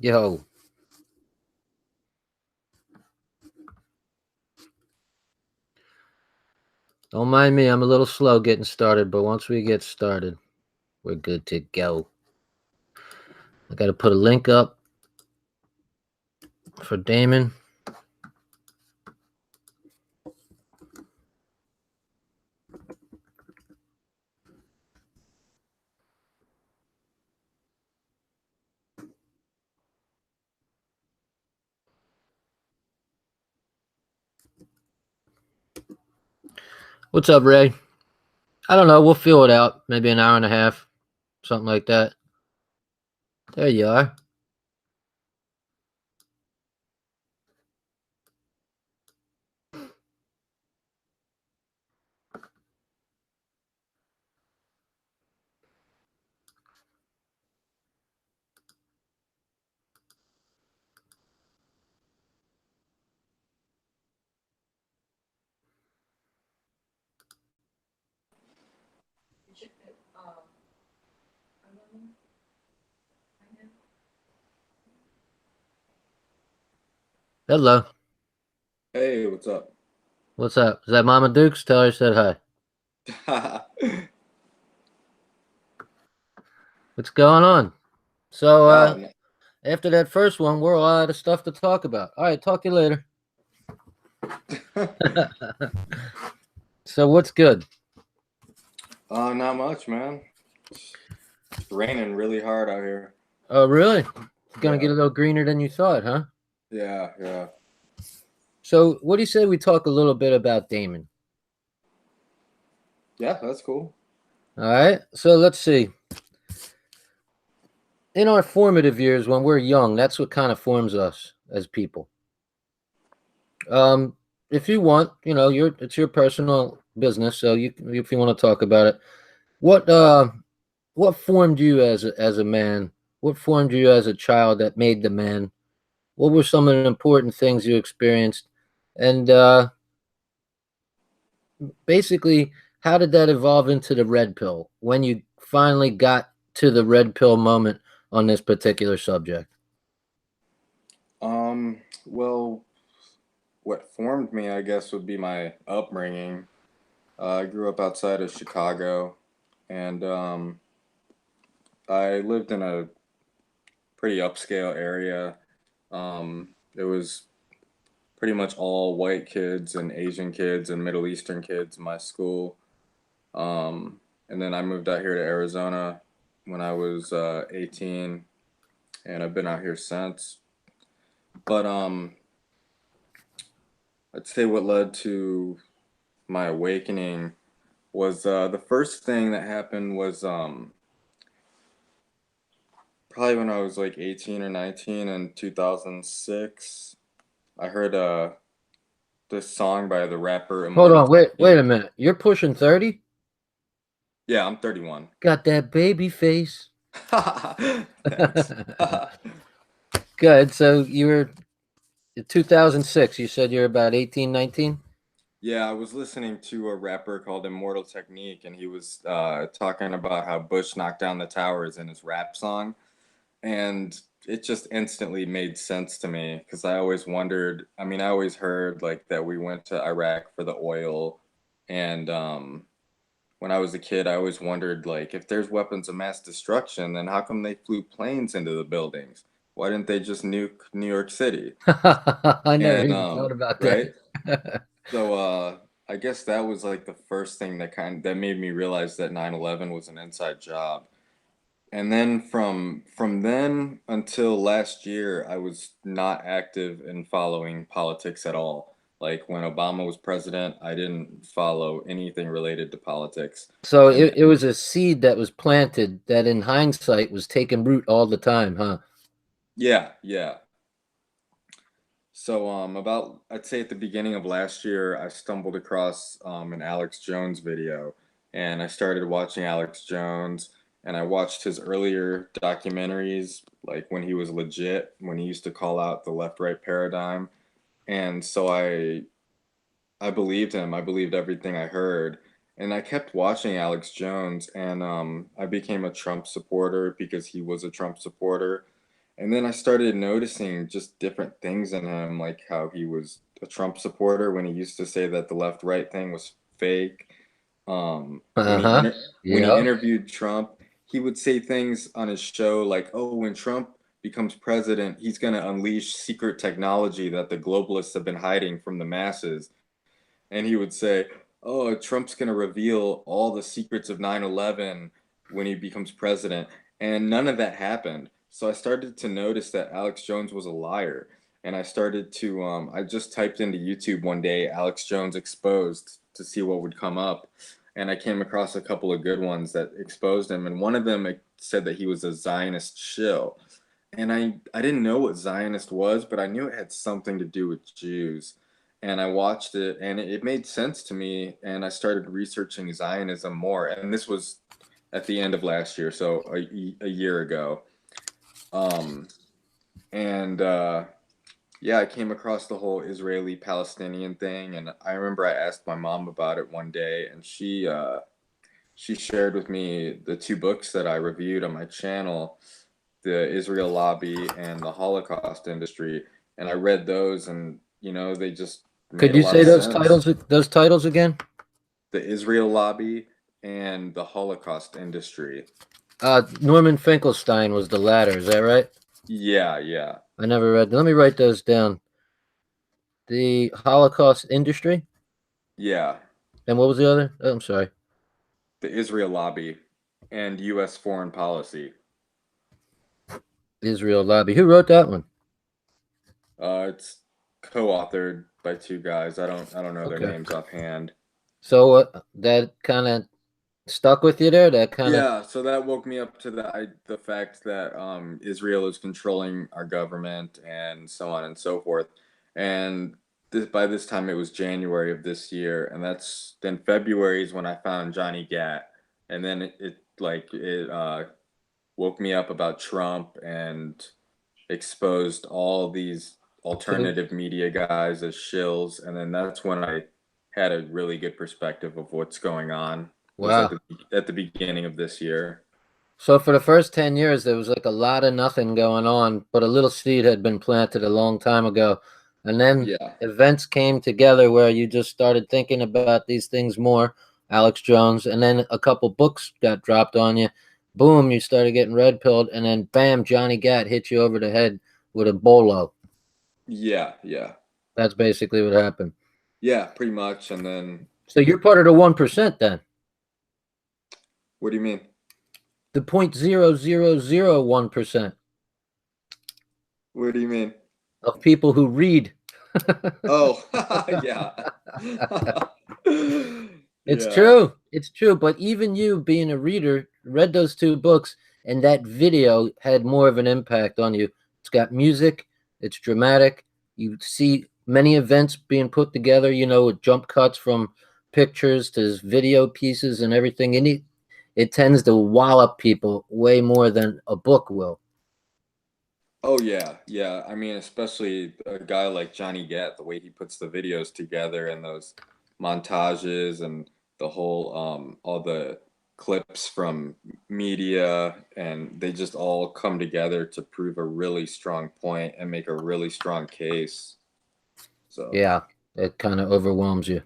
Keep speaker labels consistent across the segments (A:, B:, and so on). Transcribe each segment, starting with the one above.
A: Yo, don't mind me. I'm a little slow getting started, but once we get started, we're good to go. I got to put a link up for Damon. What's up, Ray? I don't know. We'll feel it out. Maybe an hour and a half, something like that. There you are. Hello.
B: Hey, what's up?
A: What's up? Is that Mama Dukes? Tell her I said hi. What's going on? So,
B: Oh, no.
A: after that first one, we're all out of stuff to talk about. All right, talk to you later. So, what's good?
B: Not much, man. It's raining really hard out here.
A: Oh, really? It's gonna get
B: Yeah,
A: a little greener than you thought, huh?
B: yeah.
A: So, what do you say we talk a little bit about Damon?
B: Yeah, that's cool.
A: All right. So, let's see. In our formative years, when we're young, that's what kind of forms us as people. Um, if you want, it's your personal business. So, if you want to talk about it, what uh, what formed you as a man? What formed you as a child that made the man? What were some of the important things you experienced? And basically, how did that evolve into the red pill when you finally got to the red pill moment on this particular subject?
B: Well, what formed me, I guess, would be my upbringing. I grew up outside of Chicago, and I lived in a pretty upscale area. It was pretty much all white kids and Asian kids and Middle Eastern kids in my school. Um, and then I moved out here to Arizona when I was 18, and I've been out here since. But I'd say what led to my awakening was the first thing that happened was probably when I was like 18 or 19 in 2006. I heard this song by the rapper
A: Hold
B: Immortal
A: on, wait a
B: Technique.
A: minute. You're pushing 30?
B: Yeah, I'm 31.
A: Got that baby face.
B: Thanks.
A: Good. So you were 2006. You said you're about 18, 19?
B: Yeah, I was listening to a rapper called Immortal Technique, and he was talking about how Bush knocked down the towers in his rap song. And it just instantly made sense to me because I always wondered. I mean, I always heard like that we went to Iraq for the oil. And when I was a kid, I always wondered like if there's weapons of mass destruction, then how come they flew planes into the buildings? Why didn't they just nuke New York City?
A: I never
B: And
A: even thought about
B: right?
A: that.
B: So I guess that was like the first thing that made me realize that 9/11 was an inside job. And then from then until last year, I was not active in following politics at all. Like when Obama was president, I didn't follow anything related to politics.
A: So
B: And
A: it
B: then,
A: was a seed that was planted that in hindsight was taking root all the time, huh?
B: yeah. So about I'd say at the beginning of last year, I stumbled across an Alex Jones video, and I started watching Alex Jones, and I watched his earlier documentaries, like when he was legit, when he used to call out the left-right paradigm, and so I believed him. I believed everything I heard, and I kept watching Alex Jones, and I became a Trump supporter because he was a Trump supporter, And then I started noticing just different things in him, like how he was a Trump supporter when he used to say that the left-right thing was fake.
A: Uh-huh.
B: When he
A: Yeah.
B: interviewed Trump, he would say things on his show like, "Oh, when Trump becomes president, he's going to unleash secret technology that the globalists have been hiding from the masses." And he would say, "Oh, Trump's going to reveal all the secrets of 9/11 when he becomes president." And none of that happened. So I started to notice that Alex Jones was a liar. And I started to, I just typed into YouTube one day, Alex Jones exposed to see what would come up. And I came across a couple of good ones that exposed him. And one of them said that he was a Zionist shill. And I didn't know what Zionist was, but I knew it had something to do with Jews. And I watched it, and it made sense to me. And I started researching Zionism more. And this was at the end of last year, so a year ago. Um, and yeah, I came across the whole Israeli Palestinian thing, and I remember I asked my mom about it one day, and she shared with me the two books that I reviewed on my channel, The Israel Lobby and The Holocaust Industry, and I read those, and they just made
A: Could
B: a
A: you
B: lot
A: say
B: of
A: those
B: sense.
A: titles again?
B: The Israel Lobby and The Holocaust Industry.
A: Norman Finkelstein was the latter. Is that right?
B: Yeah, yeah,
A: I never read. Let me write those down. The Holocaust industry.
B: yeah.
A: And what was the other? Oh, I'm sorry.
B: The Israel Lobby and U.S. foreign policy.
A: Israel Lobby. Who wrote that one?
B: It's co-authored by two guys. I don't know their
A: Okay.
B: names offhand.
A: So that kind of stuck with you there. That kind of.
B: Yeah, so that woke me up to the fact that Israel is controlling our government and so on and so forth. And by this time it was January of this year, and that's then February is when I found Johnny Gat, and then it woke me up about Trump and exposed all these
A: So
B: alternative media guys as shills, and then that's when I had a really good perspective of what's going on. Was
A: wow.
B: at the beginning of this year.
A: So for the first 10 years, there was like a lot of nothing going on, but a little seed had been planted a long time ago, and then
B: Yeah.
A: events came together where you just started thinking about these things more. Alex Jones, and then a couple books got dropped on you. Boom, you started getting red pilled, and then bam, Johnny Gat hit you over the head with a bolo.
B: Yeah, yeah.
A: That's basically what happened.
B: Yeah, pretty much. And then
A: So you're part of the 1% then,
B: what do you mean?
A: the 0.0001%
B: What do you mean?
A: of people who read.
B: Oh, yeah.
A: It's
B: Yeah.
A: true. It's true. But even you, being a reader, read those two books, and that video had more of an impact on you. It's got music, it's dramatic. You see many events being put together, with jump cuts from pictures to video pieces and everything. And it tends to wallop people way more than a book will.
B: Oh yeah, yeah. I mean, especially a guy like Johnny Gat, the way he puts the videos together and those montages and the whole all the clips from media, and they just all come together to prove a really strong point and make a really strong case. So,
A: Yeah, it kind of overwhelms you.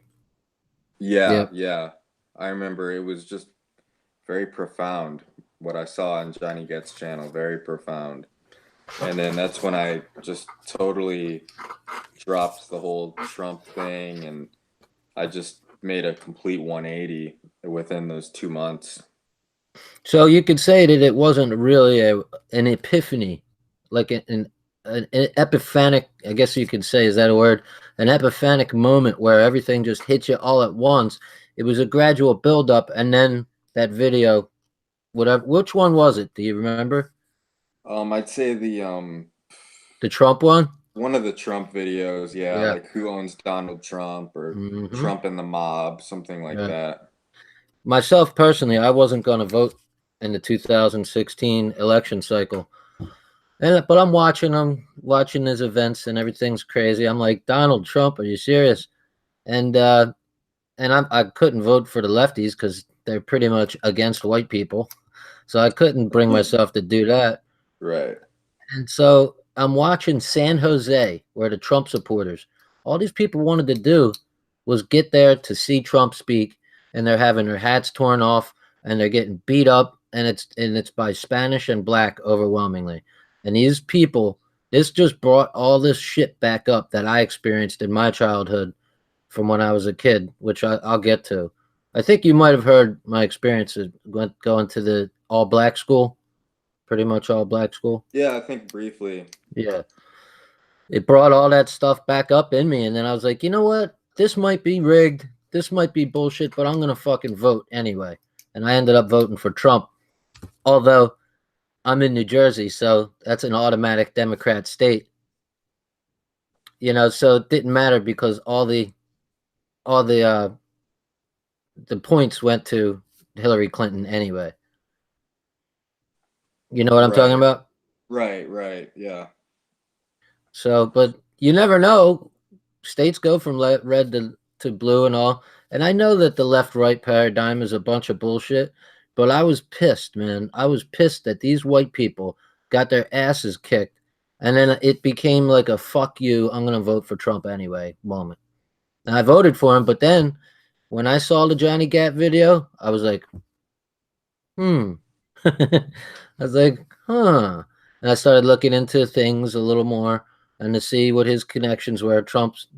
B: yeah,
A: Yep.
B: yeah. I remember it was just very profound what I saw on Johnny Gat's channel, very profound. And then that's when I just totally dropped the whole Trump thing, and I just made a complete 180 within those 2 months.
A: So you could say that it wasn't really an epiphany, like an epiphanic. I guess you could say, is that a word? An epiphanic moment where everything just hit you all at once. It was a gradual buildup, and then that video, whatever. Which one was it? Do you remember?
B: I'd say
A: The Trump one?
B: one of the Trump videos, yeah,
A: Yeah.
B: like who owns Donald Trump or
A: Hmm.
B: Trump and the mob, something like
A: Yeah.
B: that.
A: Myself personally, I wasn't going to vote in the 2016 election cycle. But I'm watching his events and everything's crazy. I'm like, Donald Trump, are you serious? And I couldn't vote for the lefties because they're pretty much against white people. So I couldn't bring myself to do that.
B: Right.
A: And so I'm watching San Jose, where the Trump supporters, all these people wanted to do was get there to see Trump speak, and they're having their hats torn off, and they're getting beat up, and it's by Spanish and black overwhelmingly. And these people, this just brought all this shit back up that I experienced in my childhood from when I was a kid, which I'll get to. I think you might have heard my experiences going to the all black school, pretty much all black school.
B: Yeah, I think briefly.
A: Yeah. It brought all that stuff back up in me. And then I was like, you know what? This might be rigged. This might be bullshit, but I'm going to fucking vote anyway. And I ended up voting for Trump. Although I'm in New Jersey, so that's an automatic Democrat state. So it didn't matter because all the points went to Hillary Clinton anyway. You know what I'm talking
B: Right.
A: about?
B: Right. Yeah.
A: So, but you never know. States go from red to blue and all. And I know that the left right paradigm is a bunch of bullshit, but I was pissed, man. I was pissed that these white people got their asses kicked. And then it became like a fuck you, I'm going to vote for Trump anyway moment. And I voted for him, but then when I saw the Johnny Gat video, I was like, hmm. I was like, huh. And I started looking into things a little more and to see what his connections were. Trump's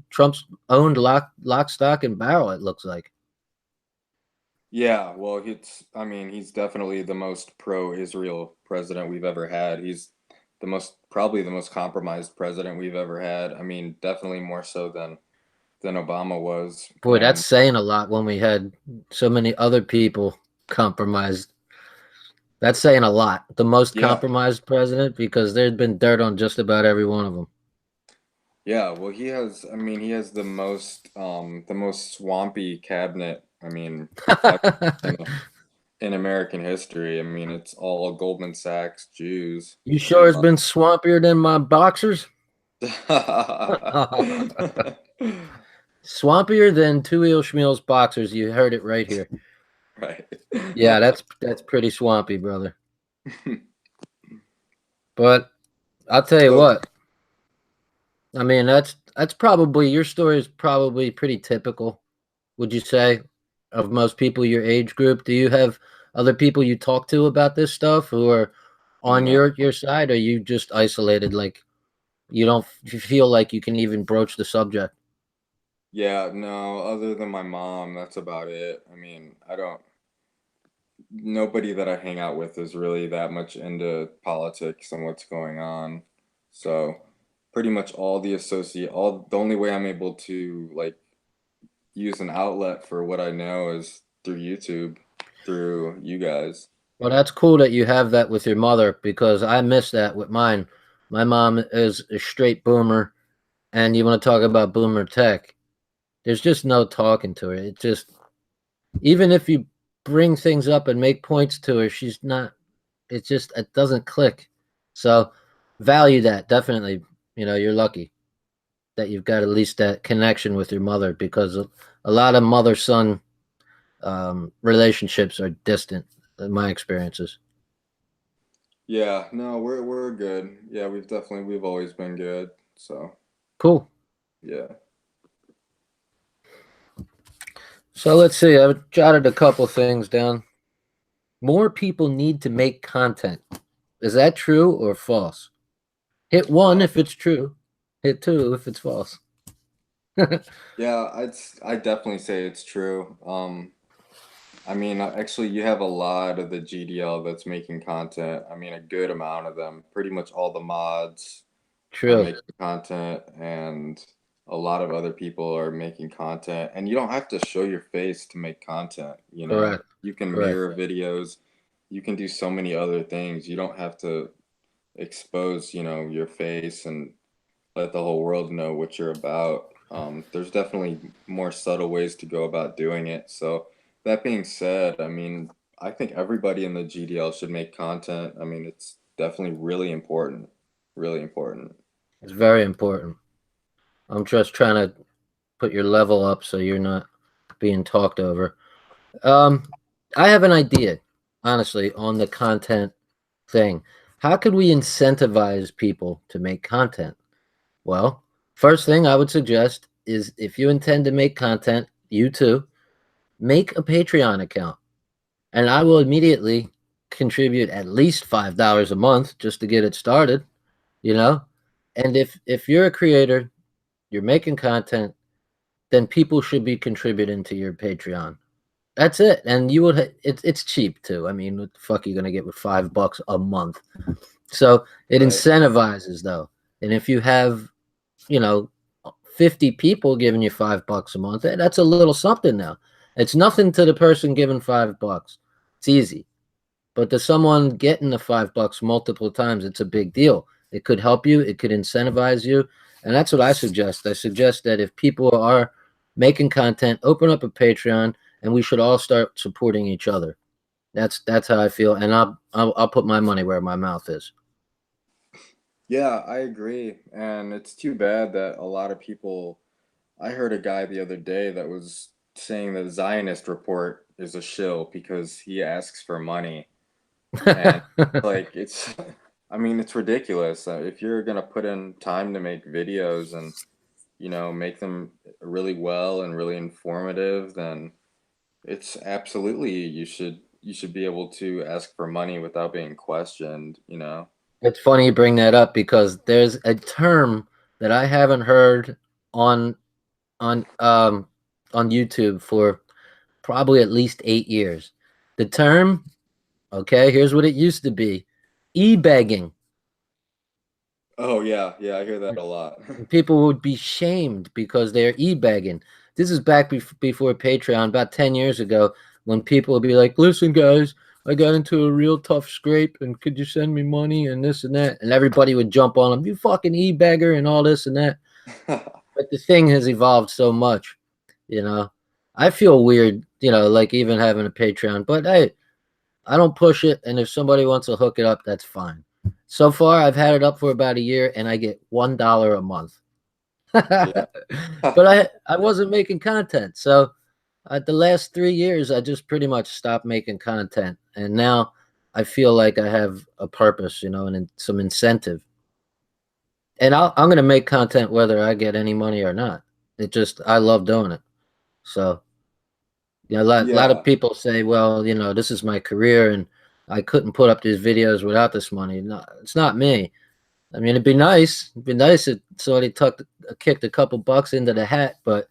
A: owned lock, stock, and barrel, it looks like.
B: Yeah, well, I mean, he's definitely the most pro-Israel president we've ever had. He's probably the most compromised president we've ever had. I mean, definitely more so than Obama was.
A: Boy, that's
B: And
A: saying a lot when we had so many other people compromised. That's saying a lot. The most
B: yeah,
A: compromised president because there's been dirt on just about every one of them.
B: yeah, well, I mean, he has the most swampy cabinet, I mean, ever in American history. I mean, it's all Goldman Sachs Jews.
A: You
B: I
A: sure
B: mean,
A: it's been swampier than my boxers? Swampier than two eel schmeal's boxers. You heard it right here.
B: right.
A: Yeah, that's pretty swampy, brother. But I'll tell you
B: So,
A: what. I mean, that's probably your story is probably pretty typical, would you say, of most people your age group? Do you have other people you talk to about this stuff who are on
B: no.
A: your side, or you just isolated, like you don't you feel like you can even broach the subject?
B: Yeah, no, other than my mom, that's about it. I mean, nobody that I hang out with is really that much into politics and what's going on. So, pretty much the only way I'm able to like use an outlet for what I know is through YouTube, through you guys.
A: Well, that's cool that you have that with your mother because I miss that with mine. My mom is a straight boomer, and you want to talk about boomer tech. There's just no talking to her. It just even if you bring things up and make points to her, she's not. It doesn't click. So value that definitely. You're lucky that you've got at least that connection with your mother because a lot of mother son relationships are distant. In my experiences.
B: Yeah, no, we're good. Yeah, we've always been good. So,
A: Cool.
B: yeah.
A: So let's see. I've jotted a couple things down. More people need to make content. Is that true or false? Hit one
B: Uh,
A: if it's true. Hit two if it's false.
B: yeah, I definitely say it's true. I mean, actually, you have a lot of the GDL that's making content. I mean, a good amount of them. Pretty much all the mods are
A: True.
B: making content, and a lot of other people are making content. And you don't have to show your face to make content, you know?
A: Correct.
B: You can
A: Correct.
B: mirror videos, you can do so many other things. You don't have to expose, your face and let the whole world know what you're about. There's definitely more subtle ways to go about doing it. So that being said, I mean, I think everybody in the GDL should make content. I mean, it's definitely really important. Really important.
A: It's very important. I'm just trying to put your level up so you're not being talked over. Um, I have an idea, honestly, on the content thing. how could we incentivize people to make content? Well, first thing I would suggest is if you intend to make content, you too, make a Patreon account. And I will immediately contribute at least $5 a month just to get it started, you know? And if you're a creator, you're making content, then people should be contributing to your Patreon. That's it. And you would it's cheap too. I mean, what the fuck are you gonna get with $5 a month? So it
B: Right.
A: incentivizes though. And if you have, you know, 50 people giving you $5 a month, that's a little something now. It's nothing to the person giving $5. It's easy. But to someone getting the $5 multiple times, it's a big deal. It could help you, it could incentivize you. And that's what I suggest. I suggest that if people are making content, open up a Patreon and we should all start supporting each other. That's how I feel. And I'll put my money where my mouth is.
B: Yeah, I agree. And it's too bad that a lot of people, I heard a guy the other day that was saying the Zionist report is a shill because he asks for money. And like it's I mean it's ridiculous. If you're gonna put in time to make videos and make them really well and really informative, then it's absolutely you should be able to ask for money without being questioned.
A: It's funny you bring that up because there's a term that I haven't heard on on um on YouTube for probably at least 8 years. The term, okay, here's what it used to be: e-begging.
B: Oh yeah, yeah, I hear that a lot.
A: People would be shamed because they're e-begging. This is back before Patreon, about 10 years ago, when people would be like, listen, guys, I got into a real tough scrape, and could you send me money and this and that? And everybody would jump on them, you fucking e-beggar, and all this and that. But the thing has evolved so much, you know. I feel weird, like even having a Patreon, but hey, I don't push it. And if somebody wants to hook it up, that's fine. So far, I've had it up for about a year and I get $1 a month.
B: Yeah.
A: But I wasn't making content. So the last 3 years, I just pretty much stopped making content. And now I feel like I have a purpose, and some incentive. And I'm going to make content whether I get any money or not. I love doing it. So, a lot of
B: Yeah.
A: people say, well, this is my career and I couldn't put up these videos without this money. No, it's not me. I mean, it'd be nice. It'd be nice if somebody kicked a couple bucks into the hat, but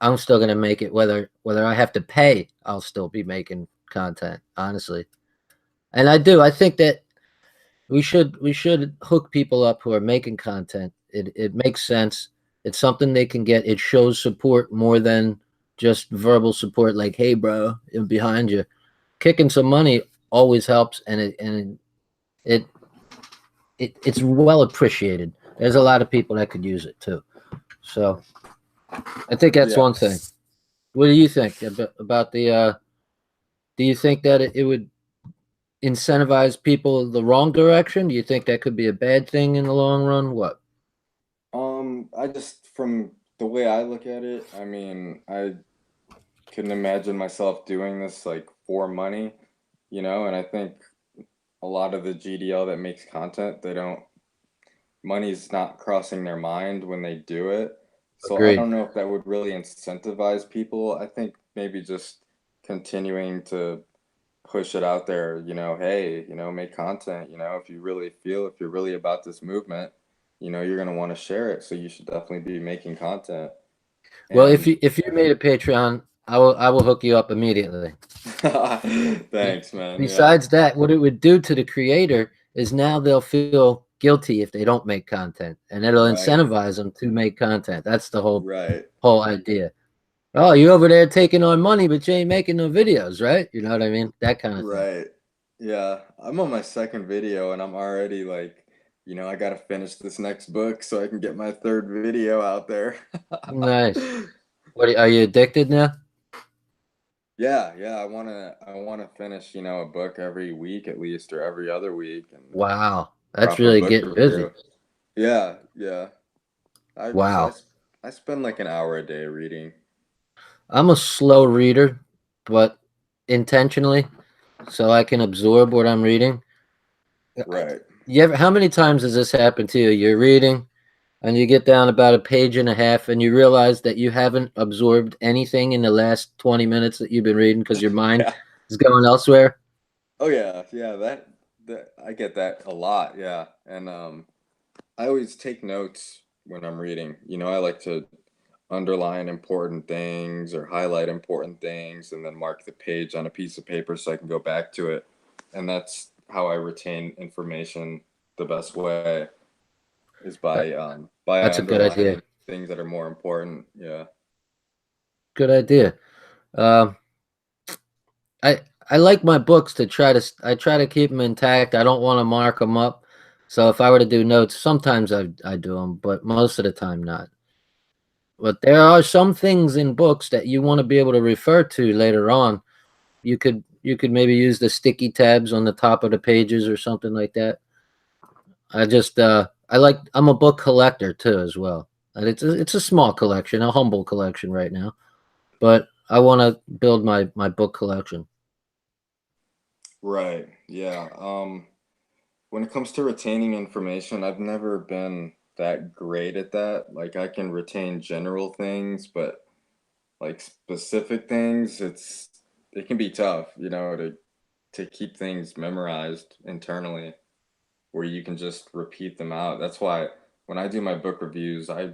A: I'm still gonna make it whether I have to pay. I'll still be making content, honestly. And I do. I think that we should hook people up who are making content. It makes sense. It's something they can get. It shows support more than just verbal support, like, "Hey, bro, I'm behind you." Kicking some money always helps, and it it's well appreciated. There's a lot of people that could use it too. So I think that's
B: Yeah.
A: one thing. What do you think about the? Do you think that it would incentivize people the wrong direction? Do you think that could be a bad thing in the long run? What?
B: I just from the way I look at it, I mean, I couldn't imagine myself doing this like for money, and I think a lot of the GDL that makes content, they don't money's not crossing their mind when they do it. So I
A: Agreed.
B: don't know if that would really incentivize people. I think maybe just continuing to push it out there, hey, make content, if you're really about this movement, you're gonna want to share it. So you should definitely be making content.
A: Well, if
B: And
A: you made a Patreon, I will hook you up immediately.
B: thanks, man. Yeah,
A: Besides that, what it would do to the creator is now they'll feel guilty if they don't make content, and it'll
B: right,
A: incentivize them to make content. That's the
B: right.
A: whole idea. Oh, you over there taking on money, but you ain't making no videos, right? You know what I mean? That kind of thing.
B: Right. Yeah. I'm on my second video and I'm already like, I gotta finish this next book so I can get my third video out there.
A: Nice. What are you addicted now?
B: Yeah, yeah. I wanna finish, a book every week at least or every other week and
A: Wow, that's
B: proper
A: really
B: book
A: getting busy.
B: review. Yeah, yeah. I so I,
A: Wow,
B: s- I spend like an hour a day reading.
A: I'm a slow reader, but intentionally, so I can absorb what I'm reading.
B: Right.
A: You ever? How many times has this happened to you? You're reading, and you get down about a page and a half, and you realize that you haven't absorbed anything in the last 20 minutes that you've been reading because your mind
B: Yeah.
A: is going elsewhere.
B: Oh yeah, yeah, that I get that a lot, yeah. And I always take notes when I'm reading. You know, I like to underline important things or highlight important things and then mark the page on a piece of paper so I can go back to it. And that's how I retain information the best way is
A: That,
B: by
A: that's a good idea.
B: underlining things that are more important. Yeah.
A: Good idea. Um, I I like my books to try to I try to keep them intact. I don't want to mark them up. So if I were to do notes, sometimes I do them, but most of the time not. But there are some things in books that you want to be able to refer to later on. You could maybe use the sticky tabs on the top of the pages or something like that. I'm a book collector too as well. And it's a small collection, a humble collection right now, but I want to build my book collection.
B: Right. Yeah. When it comes to retaining information, I've never been that great at that. Like I can retain general things, but like specific things, it can be tough, you know, to keep things memorized internally where you can just repeat them out. That's why when I do my book reviews, I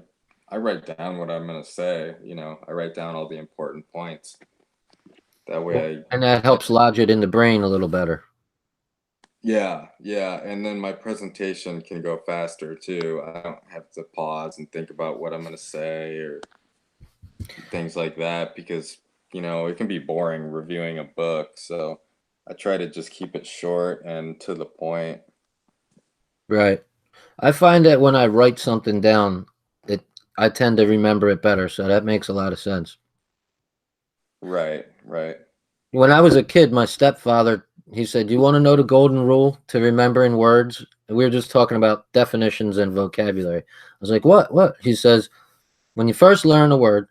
B: write down what I'm gonna say, you know, I write down all the important points. That way
A: And that
B: I
A: helps lodge it in the brain a little better.
B: yeah, yeah, and then my presentation can go faster too. I don't have to pause and think about what I'm gonna say or things like that because, you know, it can be boring reviewing a book. So I try to just keep it short and to the point.
A: Right. I find that when I write something down, it I tend to remember it better, so that makes a lot of sense.
B: Right, right.
A: When I was a kid, my stepfather, he said, "You want to know the golden rule to remembering words?" And we were just talking about definitions and vocabulary. I was like, "What? What?" He says, "When you first learn a word,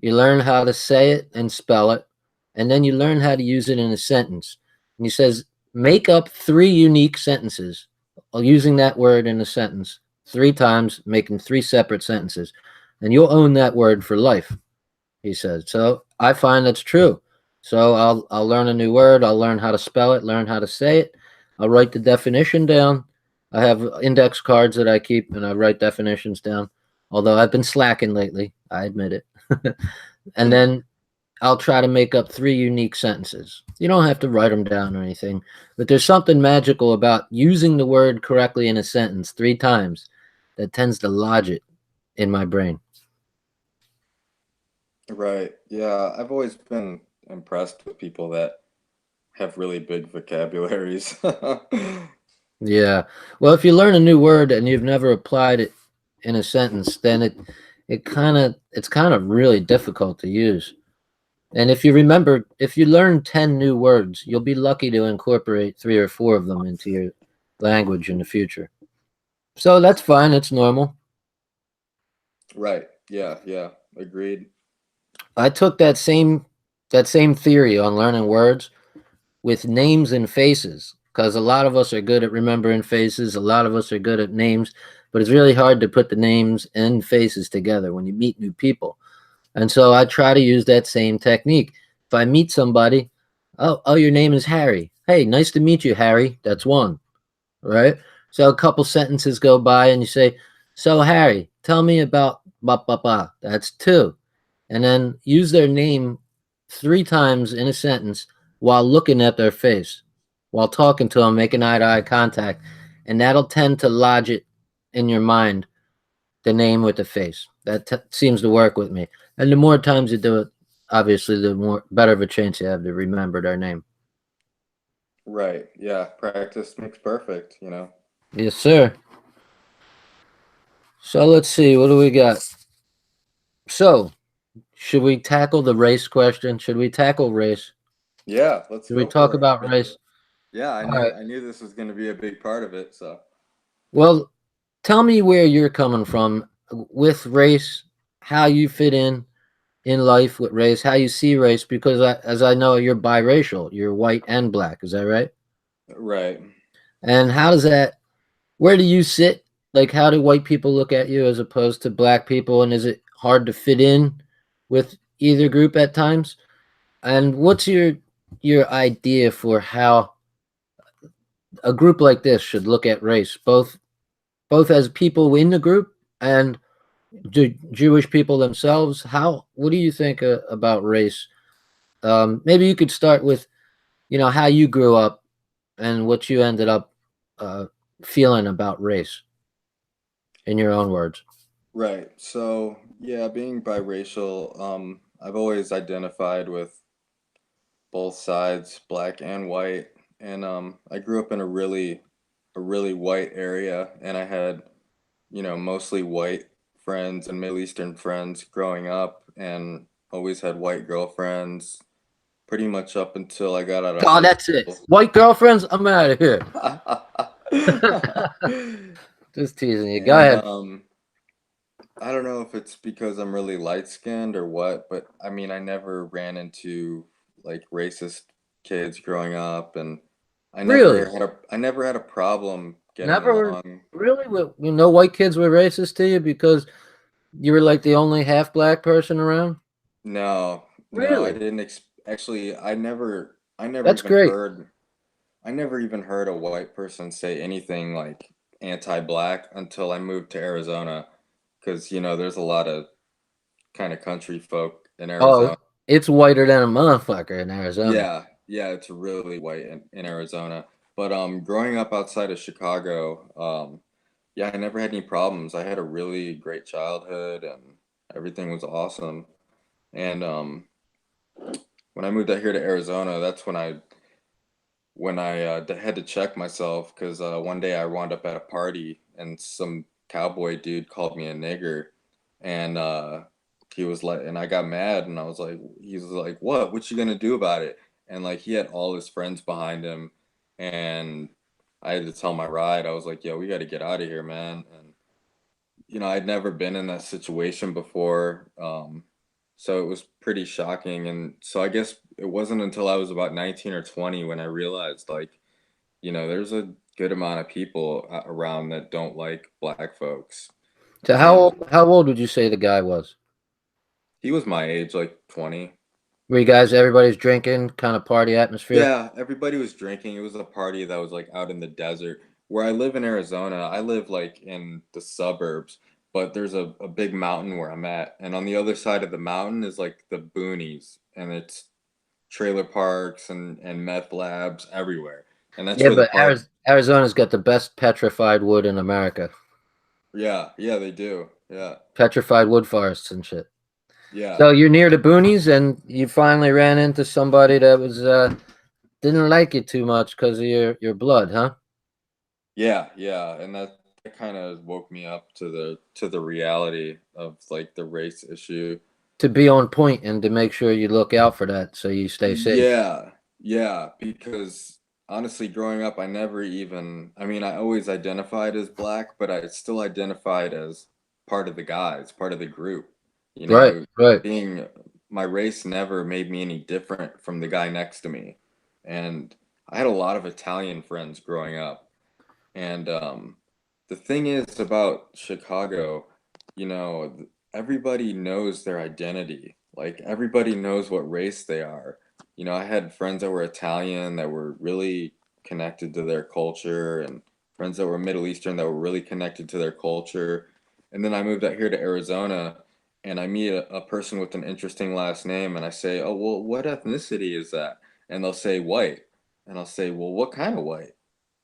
A: you learn how to say it and spell it, and then you learn how to use it in a sentence." And he says, "Make up three unique sentences using that word in a sentence three times, making three separate sentences, and you'll own that word for life." He said. So I find that's true. So I'll learn a new word. I'll learn how to spell it. Learn how to say it. I'll write the definition down. I have index cards that I keep, and I write definitions down. Although I've been slacking lately, I admit it. And then I'll try to make up three unique sentences. You don't have to write them down or anything, but there's something magical about using the word correctly in a sentence three times that tends to lodge it in my brain.
B: Right. Yeah, I've always been impressed with people that have really big vocabularies.
A: Yeah. Well, if you learn a new word and you've never applied it in a sentence, then it's kind of really difficult to use. And if you learn 10 new words, you'll be lucky to incorporate three or four of them into your language in the future. So that's fine. It's normal.
B: Right. Yeah, yeah. Agreed.
A: I took that same theory on learning words with names and faces because a lot of us are good at remembering faces, a lot of us are good at names, but it's really hard to put the names and faces together when you meet new people. And so I try to use that same technique. If I meet somebody, oh, your name is Harry. Hey, nice to meet you, Harry. That's one, right? So a couple sentences go by and you say, "So Harry, tell me about ba ba ba." That's two. And then use their name three times in a sentence while looking at their face, while talking to them, making eye to eye contact, and that'll tend to lodge it in your mind, the name with the face. That seems to work with me. And the more times you do it, obviously, the more better of a chance you have to remember their name.
B: Right. Yeah, practice makes perfect, you know.
A: Yes, sir. So let's see, what do we got? So, should we tackle the race question? Should we tackle race?
B: Yeah, let's
A: Should we
B: go
A: talk
B: for it.
A: about race?
B: Yeah,
A: All right.
B: I knew this was going to be a big part of it, so.
A: Well, tell me where you're coming from with race, how you fit in life with race, how you see race, because as I know, you're biracial. You're white and black. Is that right?
B: Right.
A: And how does that? Where do you sit? Like, how do white people look at you as opposed to black people? And is it hard to fit in with either group at times? And what's your idea for how a group like this should look at race, both as people in the group and Jewish people themselves? How? What do you think about race? Maybe you could start with how you grew up and what you ended up uh, feeling about race in your own words.
B: Right. So, yeah, being biracial, I've always identified with both sides, black and white. And I grew up in a really white area, and I had, mostly white friends and Middle Eastern friends growing up, and always had white girlfriends pretty much up until I got out of
A: Oh,
B: high
A: that's it.
B: school.
A: White girlfriends, I'm out of here. Just teasing you. Go
B: And
A: ahead.
B: I don't know if it's because I'm really light skinned or what, but I mean, I never ran into like racist kids growing up, and
A: Really?
B: I never had a problem getting
A: Never
B: along.
A: really? White kids were racist to you because you were like the only half black person around?
B: No, no, I
A: Really?
B: didn't actually,
A: That's great.
B: I never even heard a white person say anything like anti-black until I moved to Arizona, because there's a lot of kind of country folk in
A: Oh,
B: Arizona.
A: it's whiter than a motherfucker in Arizona.
B: Yeah, yeah, it's really white in Arizona. But growing up outside of Chicago, yeah, I never had any problems. I had a really great childhood and everything was awesome. And when I moved out here to Arizona, that's when I had to check myself because one day I wound up at a party and some cowboy dude called me a nigger, and he was like, and I got mad and I was like, he was like, what you gonna do about it? And like he had all his friends behind him, and I had to tell my ride. I was like, yo, we got to get out of here, man. And I'd never been in that situation before. So it was pretty shocking. And so I guess it wasn't until I was about 19 or 20 when I realized, like, there's a good amount of people around that don't like black folks.
A: So
B: And
A: how old would you say the guy was?
B: he was my age, like 20.
A: Were you guys everybody's drinking, kind of party atmosphere?
B: Yeah, everybody was drinking. It was a party that was like out in the desert. Where I live in Arizona, I live like in the suburbs, but there's a big mountain where I'm at. And on the other side of the mountain is like the boonies, and it's trailer parks and meth labs everywhere. And that's
A: Yeah,
B: where the
A: but
B: part,
A: Arizona's got the best petrified wood in America.
B: yeah, yeah, they do. Yeah,
A: Petrified wood forests and shit.
B: yeah,
A: So you're near the boonies, and you finally ran into somebody that was didn't like it too much because of your blood, huh?
B: yeah, yeah. And that kind of woke me up to the reality of like the race issue.
A: To be on point and to make sure you look out for that so you stay safe.
B: Yeah, yeah, because honestly, growing up, I mean, I always identified as black, but I still identified as part of the guys, part of the group. You
A: Right,
B: know,
A: right.
B: being my race never made me any different from the guy next to me. And I had a lot of Italian friends growing up. And the thing is about Chicago, everybody knows their identity. Like everybody knows what race they are. I had friends that were Italian that were really connected to their culture, and friends that were Middle Eastern that were really connected to their culture. And then I moved out here to Arizona, and I meet a person with an interesting last name, and I say, "Oh, well, what ethnicity is that?" And they'll say white. And I'll say, "Well, what kind of white?"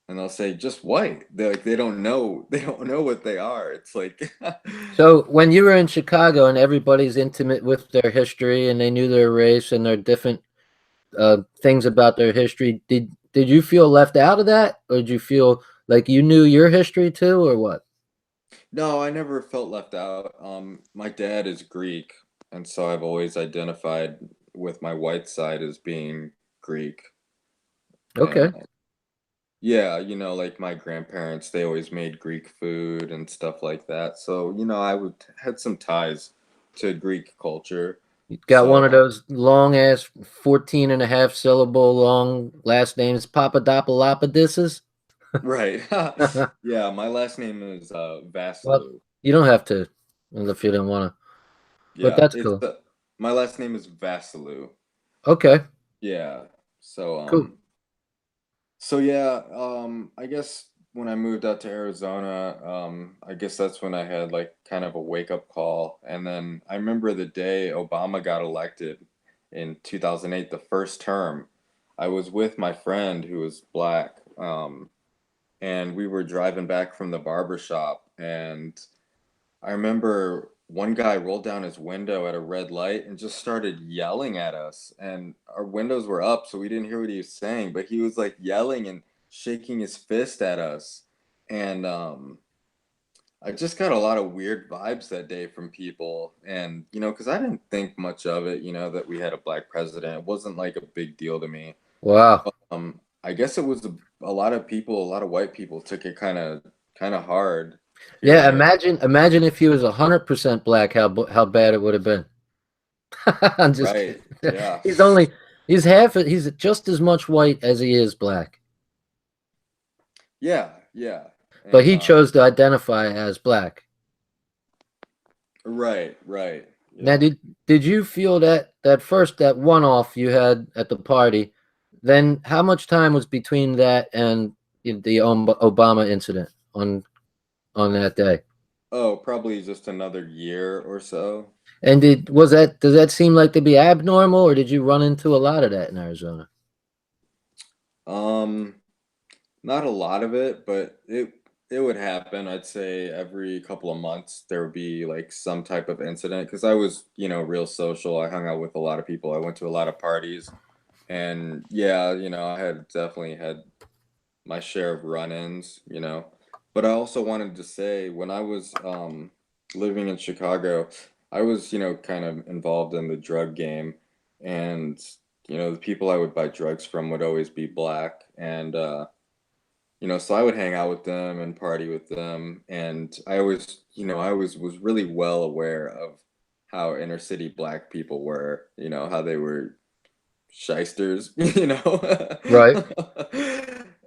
B: And they'll say just white. They don't know what they are. It's like
A: So when you were in Chicago and everybody's intimate with their history and they knew their race and their different things about their history, did you feel left out of that, or did you feel like you knew your history too, or what?
B: no, I never felt left out. My dad is Greek, and so I've always identified with my white side as being Greek. And
A: Okay.
B: yeah, like my grandparents, they always made Greek food and stuff like that. So, I would had some ties to Greek culture.
A: You got one
B: So,
A: of those long ass 14 and a half syllable long last names, Papadopoulos.
B: Right. Yeah, my last name is
A: Well,
B: Vasilou.
A: you don't have to if you don't want to, but
B: Yeah,
A: that's
B: it's
A: cool.
B: my last name is Vasilou.
A: Okay,
B: Yeah. So
A: cool.
B: yeah, I guess when I moved out to Arizona, I guess that's when I had like kind of a wake up call. And then I remember the day Obama got elected in 2008, the first term. I was with my friend who was black, and we were driving back from the barber shop, and I remember one guy rolled down his window at a red light and just started yelling at us. And our windows were up, so we didn't hear what he was saying, but he was like yelling and shaking his fist at us. And I just got a lot of weird vibes that day from people. And, because I didn't think much of it, that we had a black president. It wasn't like a big deal to me.
A: Wow.
B: I guess it was a lot of people, a lot of white people took it kind of hard
A: Yeah,
B: hearing it.
A: imagine if he was 100% black, how bad it would have been. I'm just
B: Right.
A: kidding.
B: Yeah.
A: He's only he's just as much white as he is black,
B: Yeah, yeah.
A: but
B: And
A: he chose to identify as black.
B: right, right.
A: Now,
B: Yeah.
A: did you feel that one off you had at the party? Then how much time was between that and the Obama incident on that day?
B: Oh, probably just another year or so.
A: And does that seem like to be abnormal, or did you run into a lot of that in Arizona?
B: Um, Not a lot of it, but it would happen. I'd say every couple of months there would be like some type of incident because I was, real social. I hung out with a lot of people. I went to a lot of parties. And yeah, I had definitely had my share of run-ins. But I also wanted to say when I was living in Chicago, I was, kind of involved in the drug game, and the people I would buy drugs from would always be black, and so I would hang out with them and party with them, and I always was really well aware of how inner city black people were, how they were shysters,
A: Right.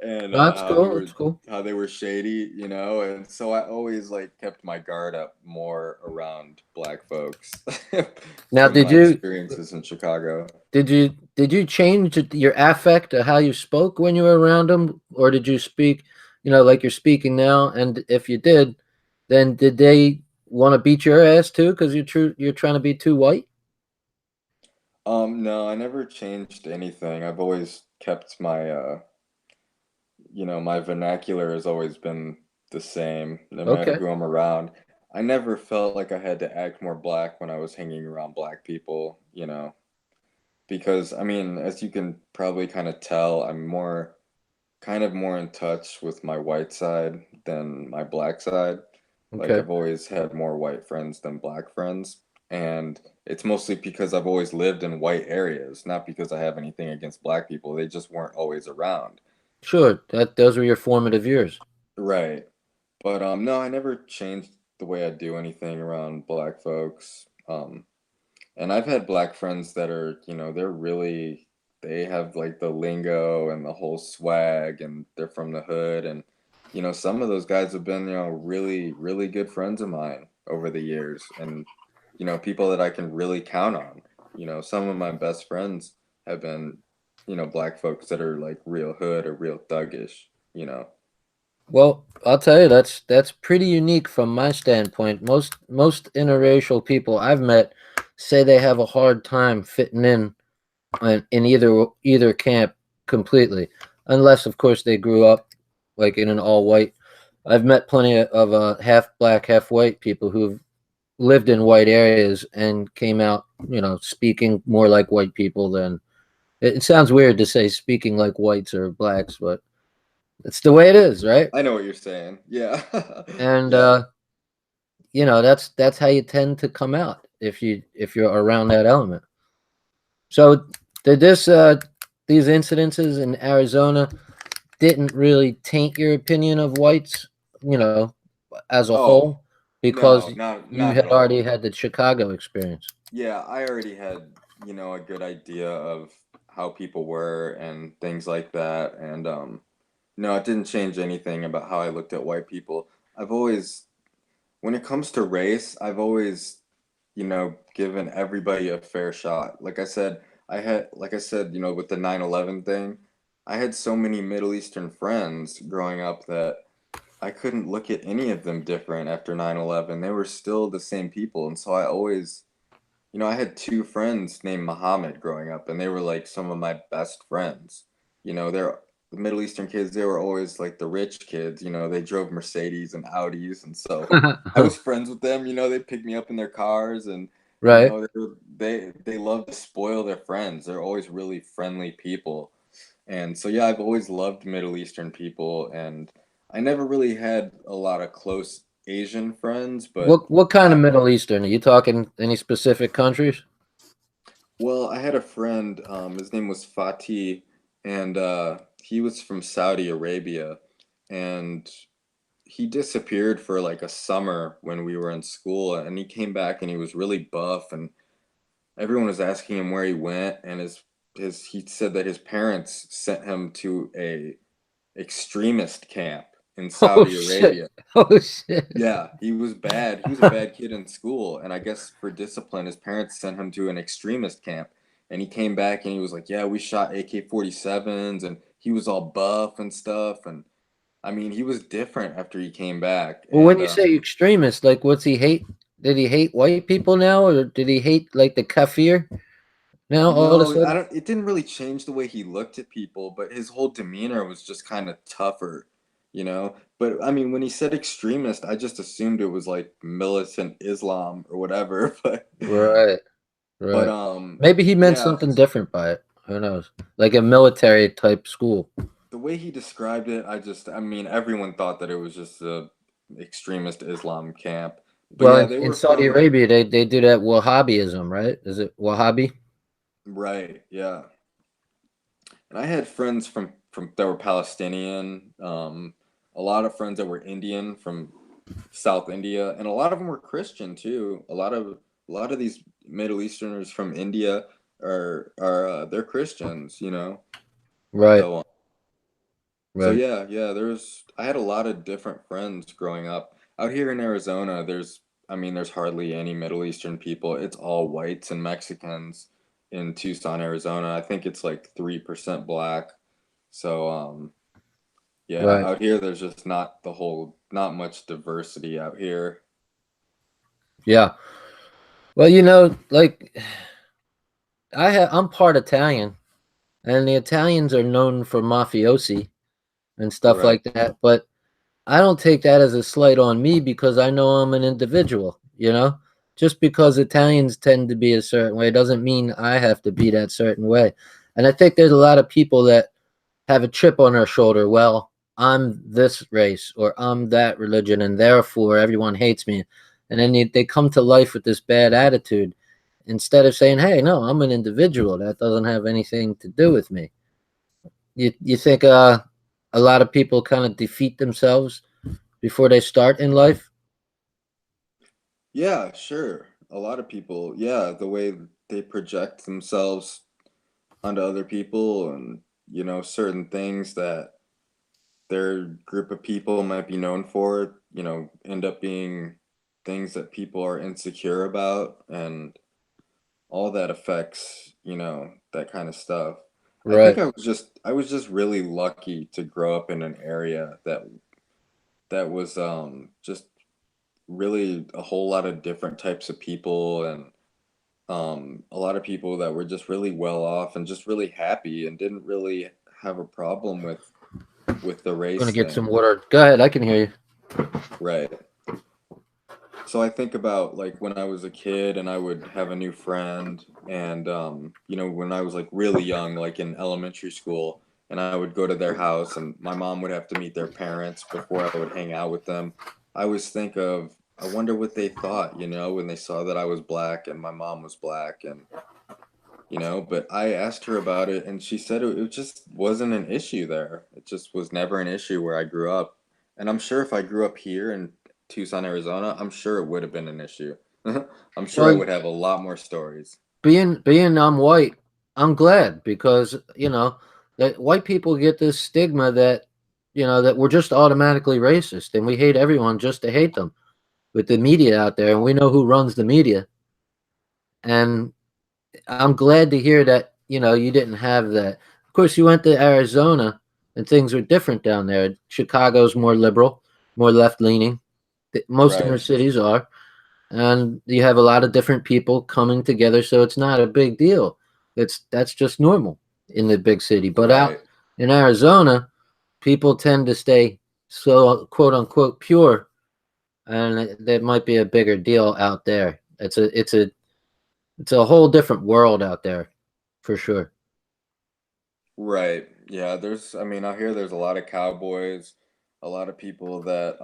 B: and
A: That's cool. That's cool.
B: how they were shady, and so I always like kept my guard up more around black folks
A: Now,
B: from my experiences in Chicago.
A: did you change your affect or how you spoke when you were around them, or did you speak, like you're speaking now? And if you did, then did they want to beat your ass too because you're trying to be too white?
B: No, I never changed anything. I've always kept my vernacular has always been the same, no matter
A: Okay,
B: who I'm around. I never felt like I had to act more black when I was hanging around black people, because I mean, as you can probably kind of tell, I'm kind of more in touch with my white side than my black side. Like
A: okay,
B: I've always had more white friends than black friends. And it's mostly because I've always lived in white areas, not because I have anything against black people. They just weren't always around.
A: sure. That those were your formative years.
B: Right. But no, I never changed the way I do anything around black folks. And I've had black friends that are, they have like the lingo and the whole swag, and they're from the hood, and some of those guys have been, really, really good friends of mine over the years, and people that I can really count on. Some of my best friends have been, black folks that are like real hood or real thuggish.
A: Well, I'll tell you that's pretty unique from my standpoint. Most interracial people I've met say they have a hard time fitting in either camp completely, unless of course they grew up like in an all white. I've met plenty of half black, half white people who've lived in white areas and came out, speaking more like white people than. It sounds weird to say speaking like whites or blacks, but it's the way it is, right?
B: I know what you're saying. Yeah.
A: And
B: Yeah.
A: that's how you tend to come out if you're around that element. So did these incidences in Arizona didn't really taint your opinion of whites, you know, as a
B: Oh,
A: whole, because
B: no, not
A: you
B: not at
A: had already
B: all.
A: had the Chicago experience.
B: Yeah, I already had, a good idea of how people were and things like that. And No, it didn't change anything about how I looked at white people. I've always, when it comes to race, I've always, given everybody a fair shot. Like I said, with the 9/11 thing, I had so many Middle Eastern friends growing up that I couldn't look at any of them different after 9/11. They were still the same people. And so I always, I had two friends named Muhammad growing up, and they were like some of my best friends. They're the Middle Eastern kids, they were always like the rich kids, they drove Mercedes and Audis, and so I was friends with them, they picked me up in their cars, and
A: Right.
B: they love to spoil their friends. They're always really friendly people. And so yeah, I've always loved Middle Eastern people, and I never really had a lot of close Asian friends, but
A: What kind of
B: I,
A: Middle Eastern? Are you talking any specific countries?
B: well, I had a friend, his name was Fatih, and he was from Saudi Arabia, and he disappeared for like a summer when we were in school, and he came back and he was really buff, and everyone was asking him where he went, and his he said that his parents sent him to a extremist camp in
A: Oh
B: Saudi
A: shit!
B: Arabia.
A: Oh shit!
B: Yeah, he was bad. He was a bad kid in school, and I guess for discipline, his parents sent him to an extremist camp. And he came back and he was like, "Yeah, we shot AK-47s," and he was all buff and stuff. And I mean, he was different after he came back.
A: Well, when
B: And
A: you say extremist, like, what's he hate? Did he hate white people now, or did he hate like the kafir now? All of a
B: no, I
A: sudden,
B: don't. It didn't really change the way he looked at people, but his whole demeanor was just kind of tougher. But I mean, when he said extremist, I just assumed it was like militant Islam or whatever.
A: right,
B: But
A: right. Maybe he meant
B: yeah.
A: something different by it. Who knows? Like a military type school.
B: The way he described it, I mean, everyone thought that it was just a extremist Islam camp. But
A: Well,
B: yeah, they
A: in
B: were
A: Saudi
B: from,
A: Arabia, they do that Wahhabism, right? Is it Wahhabi?
B: right, yeah. And I had friends from that were Palestinian, a lot of friends that were Indian from South India, and a lot of them were Christian too. A lot of these Middle Easterners from India are they're Christians.
A: Right,
B: So So
A: right.
B: yeah, I had a lot of different friends growing up. Out here in Arizona, there's hardly any Middle Eastern people. It's all whites and Mexicans in Tucson, Arizona. I think it's like 3% black. So yeah,
A: Right.
B: out here there's just not much diversity out here.
A: Yeah. Well, like I'm part Italian, and the Italians are known for mafiosi and stuff
B: Right.
A: like that. But I don't take that as a slight on me because I know I'm an individual. Just because Italians tend to be a certain way doesn't mean I have to be that certain way. And I think there's a lot of people that have a chip on their shoulder. Well, I'm this race or I'm that religion, and therefore everyone hates me. And then they come to life with this bad attitude instead of saying, "Hey, no, I'm an individual. That doesn't have anything to do with me." You think a lot of people kind of defeat themselves before they start in life?
B: Yeah, sure. A lot of people, yeah, the way they project themselves onto other people, and certain things that their group of people might be known for, end up being things that people are insecure about, and all that affects, that kind of stuff. I think
A: Right.
B: I was just really lucky to grow up in an area that was just really a whole lot of different types of people, and a lot of people that were just really well off and just really happy and didn't really have a problem with the
A: Gonna
B: race
A: get some
B: thing.
A: water. Go ahead. I can hear you.
B: Right. So I think about like when I was a kid and I would have a new friend, and when I was like really young, like in elementary school, and I would go to their house and my mom would have to meet their parents before I would hang out with them. I always think of, I wonder what they thought, when they saw that I was black and my mom was black, and but I asked her about it and she said it just wasn't an issue there. It just was never an issue where I grew up. And I'm sure if I grew up here in Tucson, Arizona, I'm sure it would have been an issue. I'm sure I
A: Well,
B: would have a lot more stories.
A: being I'm white, I'm glad because that white people get this stigma that that we're just automatically racist and we hate everyone just to hate them with the media out there, and we know who runs the media. And I'm glad to hear that, you didn't have that. Of course, you went to Arizona and things are different down there. Chicago's more liberal, more left leaning. Most inner
B: Right.
A: cities are. And you have a lot of different people coming together, so it's not a big deal. That's just normal in the big city. But out
B: Right.
A: in Arizona, people tend to stay so quote unquote pure, and there might be a bigger deal out there. It's a whole different world out there, for sure.
B: Right. Yeah, I mean, out here there's a lot of cowboys, a lot of people that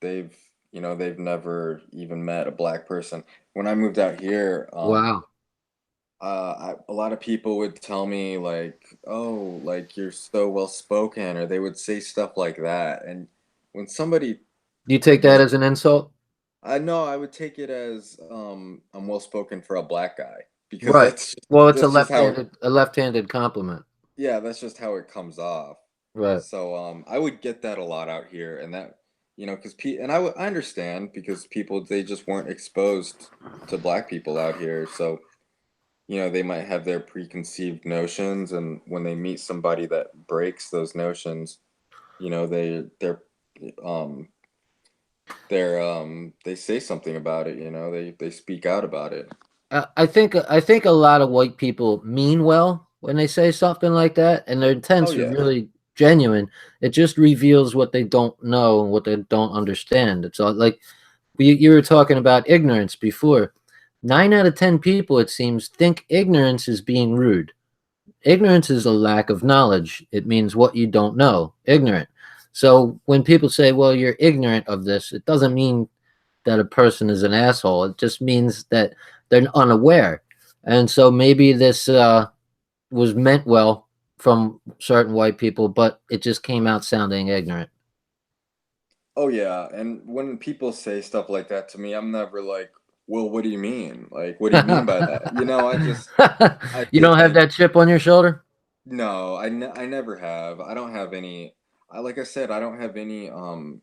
B: they've, they've never even met a black person. When I moved out here,
A: Wow.
B: a lot of people would tell me like, "Oh, like you're so well spoken," or they would say stuff like that. And when somebody,
A: Do you take that
B: when
A: as an insult?
B: I know, I would take it as I'm well spoken for a black guy because
A: Right. Well, it's
B: that's just how it,
A: a left-handed compliment.
B: yeah, that's just how it comes off.
A: Right.
B: So I would get that a lot out here, and that because and I understand because people they just weren't exposed to black people out here, so they might have their preconceived notions, and when they meet somebody that breaks those notions, um they say something about it, they speak out about it.
A: I think a lot of white people mean well when they say something like that, and their
B: Oh
A: intents are
B: yeah.
A: really genuine. It just reveals what they don't know and what they don't understand. It's all like you were talking about ignorance before. 9 out of 10 people, it seems, think ignorance is being rude. Ignorance is a lack of knowledge. It means what you don't know. Ignorant. So when people say, "Well, you're ignorant of this," it doesn't mean that a person is an asshole. It just means that they're unaware. And so maybe this was meant well from certain white people, but it just came out sounding ignorant.
B: Oh yeah, and when people say stuff like that to me, I'm never like, "Well, what do you mean? Like, what do you mean by that?" I
A: You
B: take
A: don't have
B: that.
A: that chip on your shoulder?
B: No, I never have. I don't have any. Like I said, I don't have anything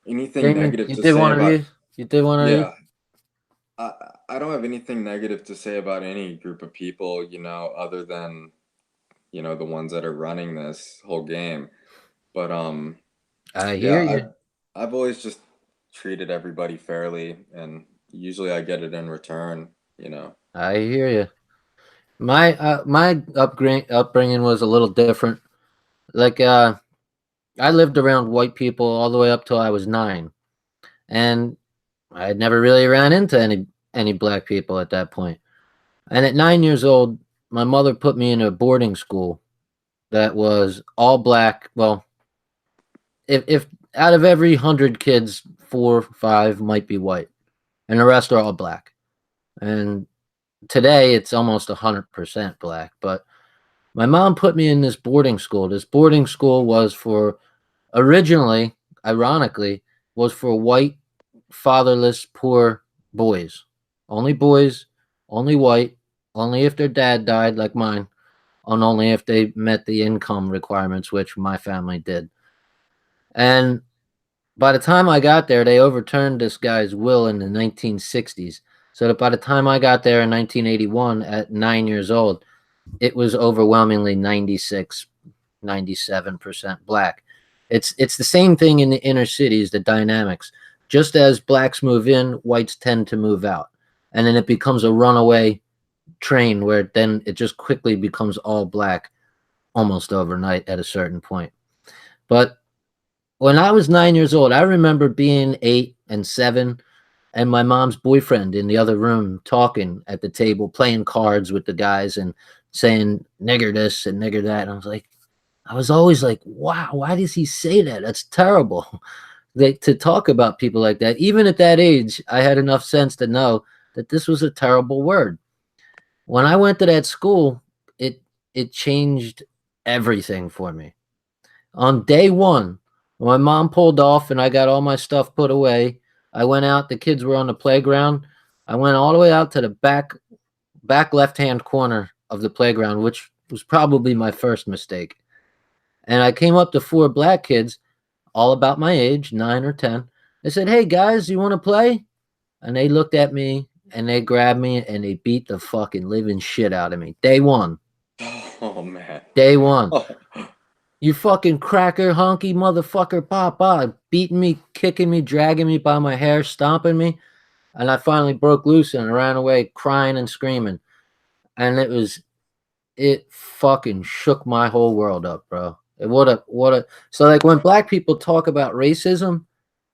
A: Jamie,
B: negative
A: you
B: to
A: did
B: say
A: one of
B: about.
A: these? You did one of these?
B: Yeah, I I don't have anything negative to say about any group of people, other than the ones that are running this whole game. But
A: I
B: yeah,
A: hear you.
B: I've always just treated everybody fairly, and usually I get it in return.
A: I hear you. My upbringing was a little different. Like I lived around white people all the way up till I was 9, and I had never really ran into any black people at that point. And at 9 years old, my mother put me in a boarding school that was all black. Well, if out of every 100 kids, 4, 5 might be white, and the rest are all black. And today, it's almost 100% black. But my mom put me in this boarding school. This boarding school was for originally, ironically, was for white, fatherless, poor boys. Only boys, only white, only if their dad died, like mine, and only if they met the income requirements, which my family did. And by the time I got there, they overturned this guy's will in the 1960s. So that by the time I got there in 1981 at 9 years old, it was overwhelmingly 96, 97% black. It's the same thing in the inner cities, the dynamics. Just as blacks move in, whites tend to move out. And then it becomes a runaway train where then it just quickly becomes all black almost overnight at a certain point. But when I was 9 years old, I remember being 8 and 7 and my mom's boyfriend in the other room talking at the table, playing cards with the guys and saying nigger this and nigger that. And I was always like, wow, why does he say that? That's terrible. To talk about people like that. Even at that age, I had enough sense to know that this was a terrible word. When I went to that school, it it changed everything for me. On day one, when my mom pulled off and I got all my stuff put away, I went out. The kids were on the playground. I went all the way out to the back left hand corner of the playground, which was probably my first mistake. And I came up to 4 black kids, all about my age, 9 or 10. I said, "Hey guys, you want to play?" And they looked at me and they grabbed me and they beat the fucking living shit out of me. Day one.
B: Oh man.
A: Day one. You fucking cracker, honky motherfucker, papa, beating me, kicking me, dragging me by my hair, stomping me. And I finally broke loose and ran away crying and screaming. And it fucking shook my whole world up, bro. What a so like when black people talk about racism,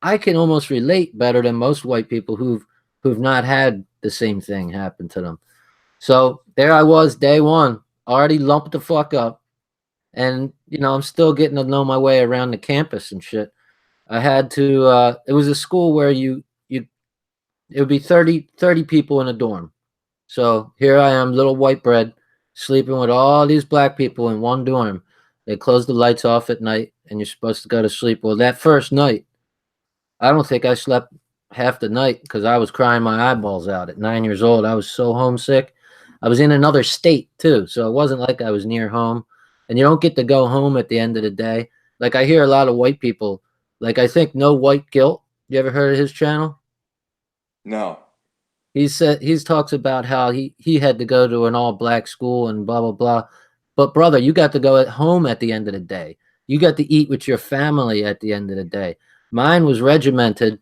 A: I can almost relate better than most white people who've not had the same thing happen to them. So there I was, day one, already lumped the fuck up, and I'm still getting to know my way around the campus and shit. I had to. It was a school where you it would be 30 people in a dorm. So here I am, little white bread, sleeping with all these black people in one dorm. They close the lights off at night, and you're supposed to go to sleep. Well, that first night, I don't think I slept half the night because I was crying my eyeballs out at 9 years old. I was so homesick. I was in another state too, so it wasn't like I was near home. And you don't get to go home at the end of the day. Like I hear a lot of white people, like I think No White Guilt. You ever heard of his channel?
B: No.
A: He talks about how he had to go to an all black school and blah blah blah. But brother, you got to go at home at the end of the day. You got to eat with your family at the end of the day. Mine was regimented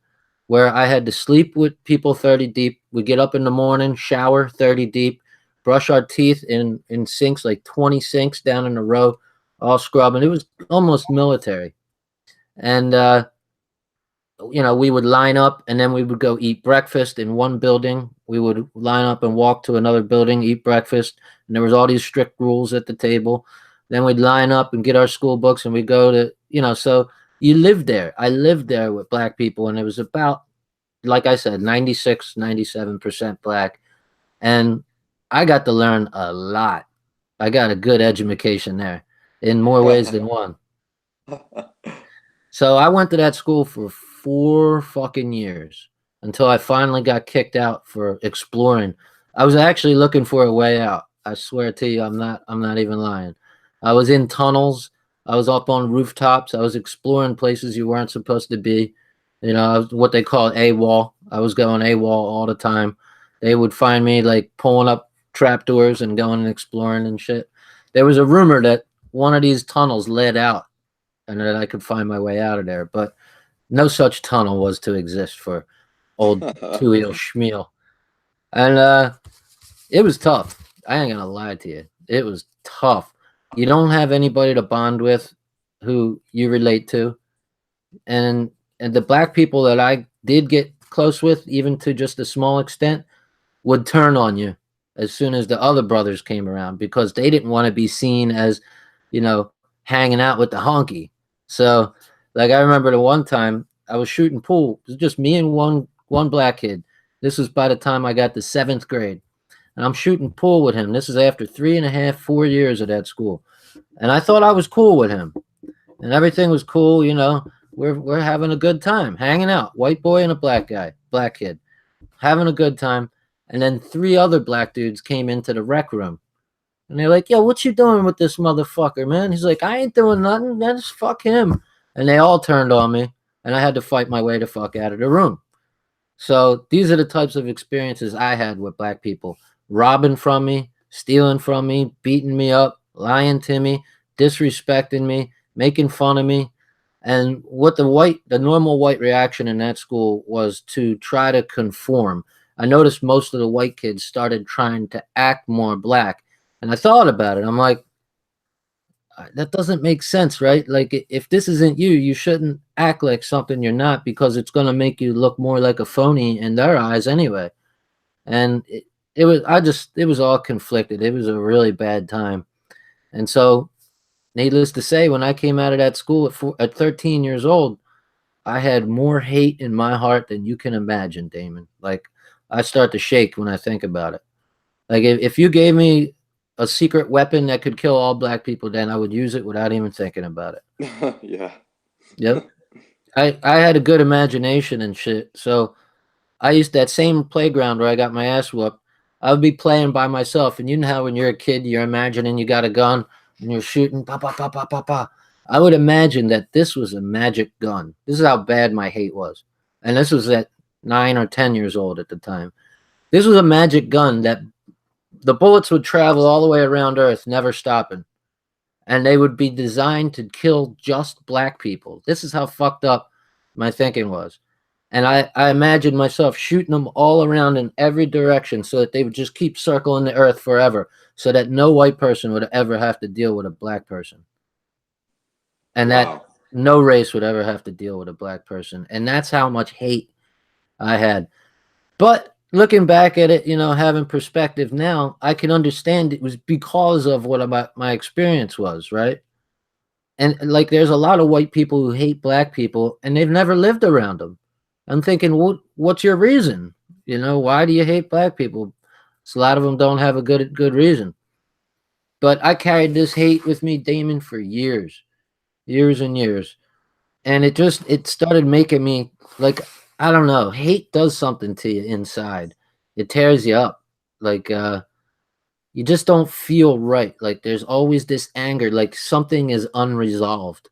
A: where I had to sleep with people 30 deep. We get up in the morning, shower 30 deep, brush our teeth in sinks, like 20 sinks down in a row, all scrubbing. It was almost military. And we would line up and then we would go eat breakfast in one building. We would line up and walk to another building, eat breakfast, and there was all these strict rules at the table. Then we'd line up and get our school books and we'd go to, so you lived there. I lived there with black people and it was about, like I said, 96, 97% black. And I got to learn a lot. I got a good education there in more ways than one. So I went to that school for 4 fucking years until I finally got kicked out for exploring. I was actually looking for a way out. I swear to you, I'm not even lying. I was in tunnels. I was up on rooftops. I was exploring places you weren't supposed to be. I was what they call AWOL. I was going AWOL all the time. They would find me like pulling up trapdoors and going and exploring and shit. There was a rumor that one of these tunnels led out and that I could find my way out of there. But no such tunnel was to exist for old Tuil Schmiel. And it was tough. I ain't gonna lie to you. It was tough. You don't have anybody to bond with who you relate to. And the black people that I did get close with, even to just a small extent, would turn on you as soon as the other brothers came around because they didn't want to be seen as, hanging out with the honky. So, like I remember the one time I was shooting pool. It was just me and one black kid. This was by the time I got to 7th grade, and I'm shooting pool with him. This is after 3.5, 4 years of that school, and I thought I was cool with him, and everything was cool. We're having a good time, hanging out. White boy and a black kid, having a good time. And then 3 other black dudes came into the rec room. And they're like, "Yo, what you doing with this motherfucker, man?" He's like, "I ain't doing nothing, man. Just fuck him." And they all turned on me, and I had to fight my way the fuck out of the room. So these are the types of experiences I had with black people. Robbing from me, stealing from me, beating me up, lying to me, disrespecting me, making fun of me. And what the normal white reaction in that school was to try to conform. I noticed most of the white kids started trying to act more black. And I thought about it. I'm like, that doesn't make sense, right? Like, if this isn't you, you shouldn't act like something you're not because it's going to make you look more like a phony in their eyes anyway. And it was all conflicted. It was a really bad time. And so, needless to say, when I came out of that school at 13 years old, I had more hate in my heart than you can imagine, Damon. Like, I start to shake when I think about it. Like, if you gave me a secret weapon that could kill all black people, then I would use it without even thinking about it.
B: Yeah.
A: Yep. I had a good imagination and shit. So I used that same playground where I got my ass whooped. I would be playing by myself. And you know how when you're a kid, you're imagining you got a gun and you're shooting, pa, pa, pa, pa, pa, pa. I would imagine that this was a magic gun. This is how bad my hate was. And this was at 9 or 10 years old at the time. This was a magic gun that the bullets would travel all the way around Earth, never stopping. And they would be designed to kill just black people. This is how fucked up my thinking was. And I imagined myself shooting them all around in every direction so that they would just keep circling the earth forever, so that no white person would ever have to deal with a black person. And that
B: Wow.
A: no race would ever have to deal with a black person. And that's how much hate I had. But looking back at it, having perspective now, I can understand it was because of what about my experience was, right? And like, there's a lot of white people who hate black people, and they've never lived around them. I'm thinking, what's your reason? Why do you hate black people? So a lot of them don't have a good reason. But I carried this hate with me, Damon, for years, years and years, and it started making me like, I don't know. Hate does something to you inside. It tears you up. Like, you just don't feel right. Like, there's always this anger. Like, something is unresolved.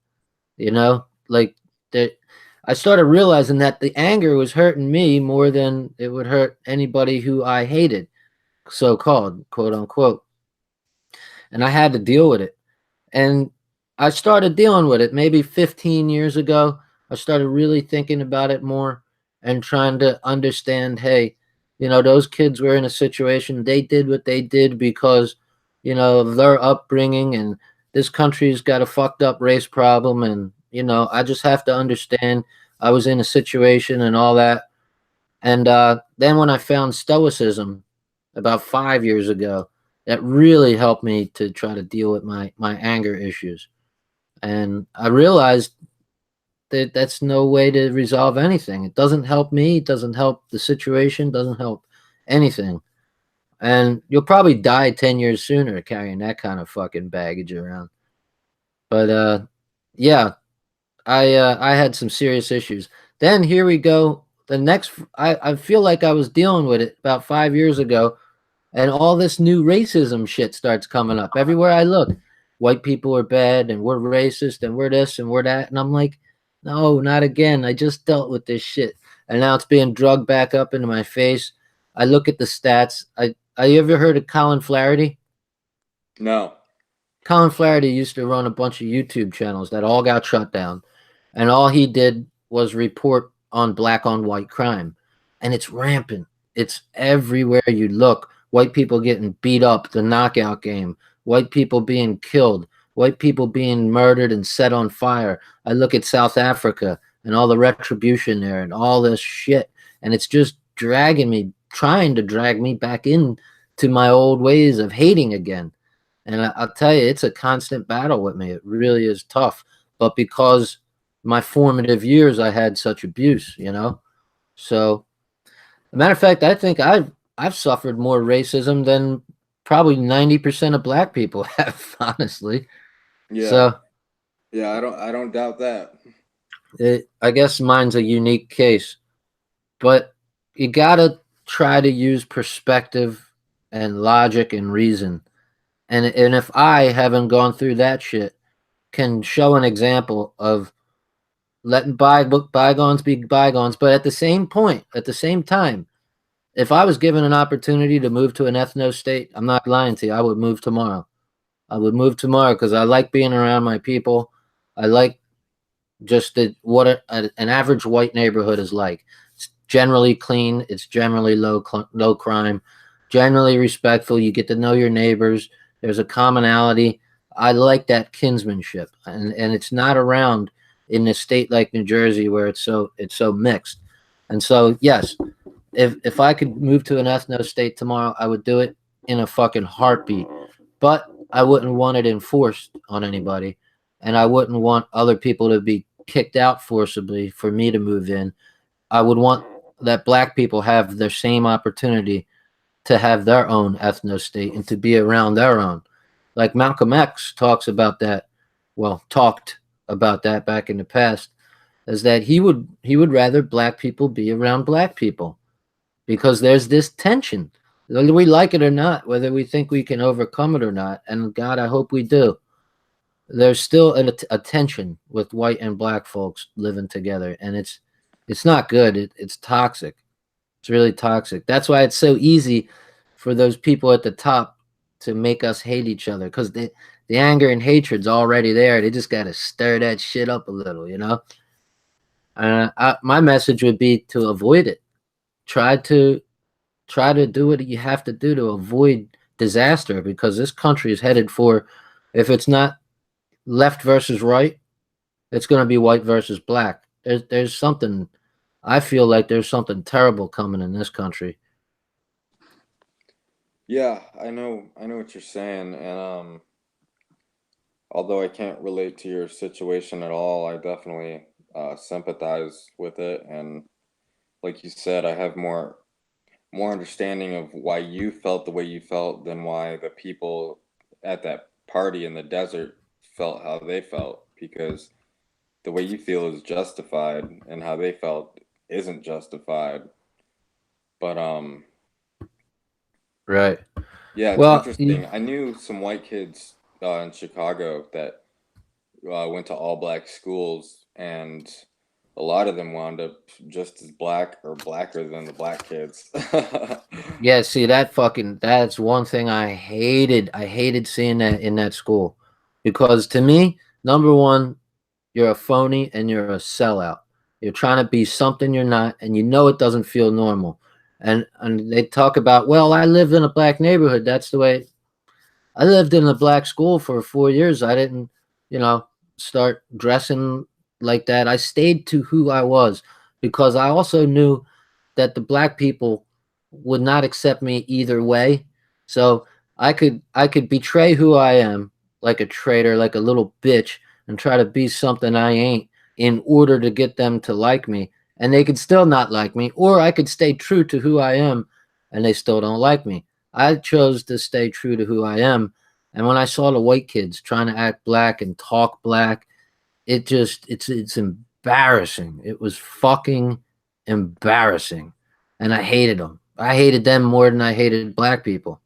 A: Like, that. I started realizing that the anger was hurting me more than it would hurt anybody who I hated, so called, quote unquote. And I had to deal with it. And I started dealing with it maybe 15 years ago. I started really thinking about it more and trying to understand, hey, those kids were in a situation, they did what they did because, of their upbringing, and this country's got a fucked up race problem. And, I just have to understand I was in a situation and all that. And then when I found Stoicism about 5 years ago, that really helped me to try to deal with my anger issues. And I realized that that's no way to resolve anything. It doesn't help me. It doesn't help the situation. Doesn't help anything. And you'll probably die 10 years sooner carrying that kind of fucking baggage around. But yeah, I had some serious issues. Then here we go. The next, I feel like I was dealing with it about 5 years ago, and all this new racism shit starts coming up everywhere I look. White people are bad, and we're racist, and we're this, and we're that. And I'm like, no, not again. I just dealt with this shit, and now it's being drugged back up into my face. I look at the stats. I you ever heard of Colin Flaherty?
B: No.
A: Colin Flaherty used to run a bunch of YouTube channels that all got shut down, and all he did was report on black on white crime, and it's rampant. It's everywhere you look. White people getting beat up, the knockout game, white people being killed, white people being murdered and set on fire. I look at South Africa and all the retribution there and all this shit, and it's just dragging me, trying to drag me back in to my old ways of hating again. And I'll tell you, it's a constant battle with me. It really is tough. But because my formative years, I had such abuse. So, as a matter of fact, I think I've suffered more racism than probably 90% of black people have, honestly.
B: Yeah.
A: So,
B: Yeah, I don't doubt that.
A: I guess mine's a unique case. But you gotta try to use perspective and logic and reason. And if I haven't gone through that shit, can show an example of letting bygones be bygones. But at the same point, at the same time, if I was given an opportunity to move to an ethno state, I'm not lying to you, I would move tomorrow. I would move tomorrow because I like being around my people. I like just what an average white neighborhood is like. It's generally clean. It's generally low crime, generally respectful. You get to know your neighbors. There's a commonality. I like that kinsmanship, and it's not around in a state like New Jersey where it's so mixed. And so yes, if I could move to an ethno state tomorrow, I would do it in a fucking heartbeat. But I wouldn't want it enforced on anybody, and I wouldn't want other people to be kicked out forcibly for me to move in. I would want that black people have their same opportunity to have their own ethno state and to be around their own. Like Malcolm X talks about that, well, talked about that back in the past, is that he would rather black people be around black people because there's this tension, whether we like it or not, whether we think we can overcome it or not. And God, I hope we do. there's still a tension with white and black folks living together, and it's not good. It's toxic. It's really toxic. That's why it's so easy for those people at the top to make us hate each other, because the anger and hatred's already there. They just got to stir that shit up a little, you know. My message would be to avoid it. Try to try to do what you have to do to avoid disaster, because this country is headed for, if it's not left versus right, it's going to be white versus black. There's something, I feel like there's something terrible coming in this country.
B: Yeah, I know what you're saying, and although I can't relate to your situation at all, I definitely sympathize with it, and like you said, I have more understanding of why you felt the way you felt than why the people at that party in the desert felt how they felt, because the way you feel is justified and how they felt isn't justified. But
A: Right.
B: yeah, it's
A: Well,
B: interesting. I knew some white kids in Chicago that went to all black schools, and a lot of them wound up just as black or blacker than the black kids.
A: yeah, see that's one thing I hated. I hated seeing that in that school, because to me, number one, you're a phony and you're a sellout. You're trying to be something you're not, and you know it doesn't feel normal. And they talk about, well, I live in a black neighborhood. That's the way I lived in a black school for 4 years. I didn't, you know, start dressing like that. I stayed to who I was, because I also knew that the black people would not accept me either way. So I could betray who I am, like a traitor, like a little bitch, and try to be something I ain't, in order to get them to like me. And they could still not like me, or I could stay true to who I am and they still don't like me. I chose to stay true to who I am. And when I saw the white kids trying to act black and talk black, it's embarrassing. It was fucking embarrassing. And I hated them. I hated them more than I hated black people,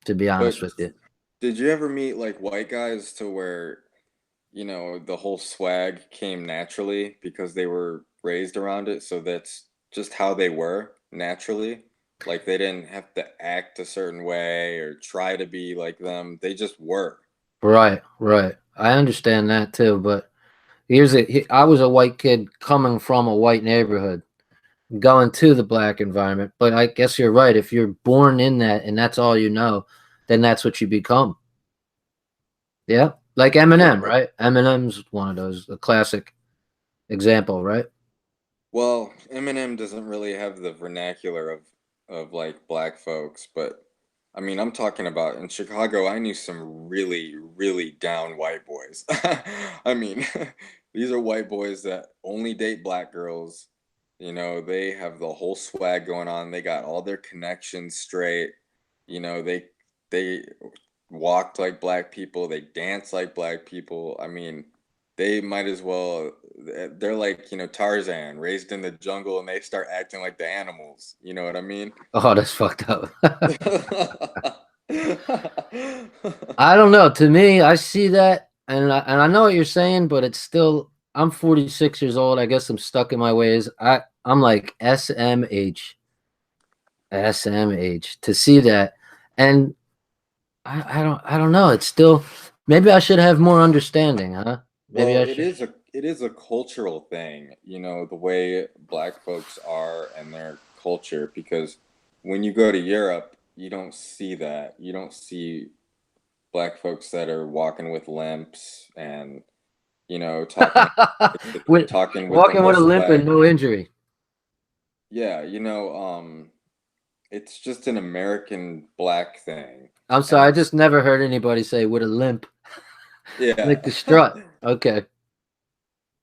A: to be honest
B: But
A: with you.
B: did you ever meet like white guys to where, the whole swag came naturally because they were raised around it, so that's just how they were naturally? Like they didn't have to act a certain way or try to be like them. They just were.
A: Right, right. I understand that too, but I was a white kid coming from a white neighborhood, going to the black environment. But I guess you're right. If you're born in that and that's all you know, then that's what you become. Yeah. Like
B: Yeah.
A: Eminem, right? Eminem's one of those, a classic example, right?
B: Well, Eminem doesn't really have the vernacular of like black folks, but I mean, I'm talking about in Chicago, I knew some really, really down white boys. I mean, these are white boys that only date black girls. They have the whole swag going on. They got all their connections straight. They walked like black people, they dance like black people. I mean, they might as well, they're like, Tarzan, raised in the jungle, and they start acting like the animals. You know what I mean?
A: Oh, that's fucked up. I don't know. To me, I see that, and I know what you're saying, but it's still. I'm 46 years old. I guess I'm stuck in my ways. I'm like SMH, SMH to see that, and I don't know. It's still, maybe I should have more understanding, huh? Maybe
B: Well,
A: I should.
B: it is a cultural thing, the way black folks are and their culture, because when you go to Europe, you don't see that. You don't see black folks that are walking with limps and, talking
A: with
B: talking with the
A: walking
B: whole
A: with a limp and
B: swag.
A: no injury.
B: Yeah, it's just an American black thing.
A: I'm
B: And
A: sorry, I
B: it's
A: just never heard anybody say with a limp, like
B: yeah.
A: the strut. Okay.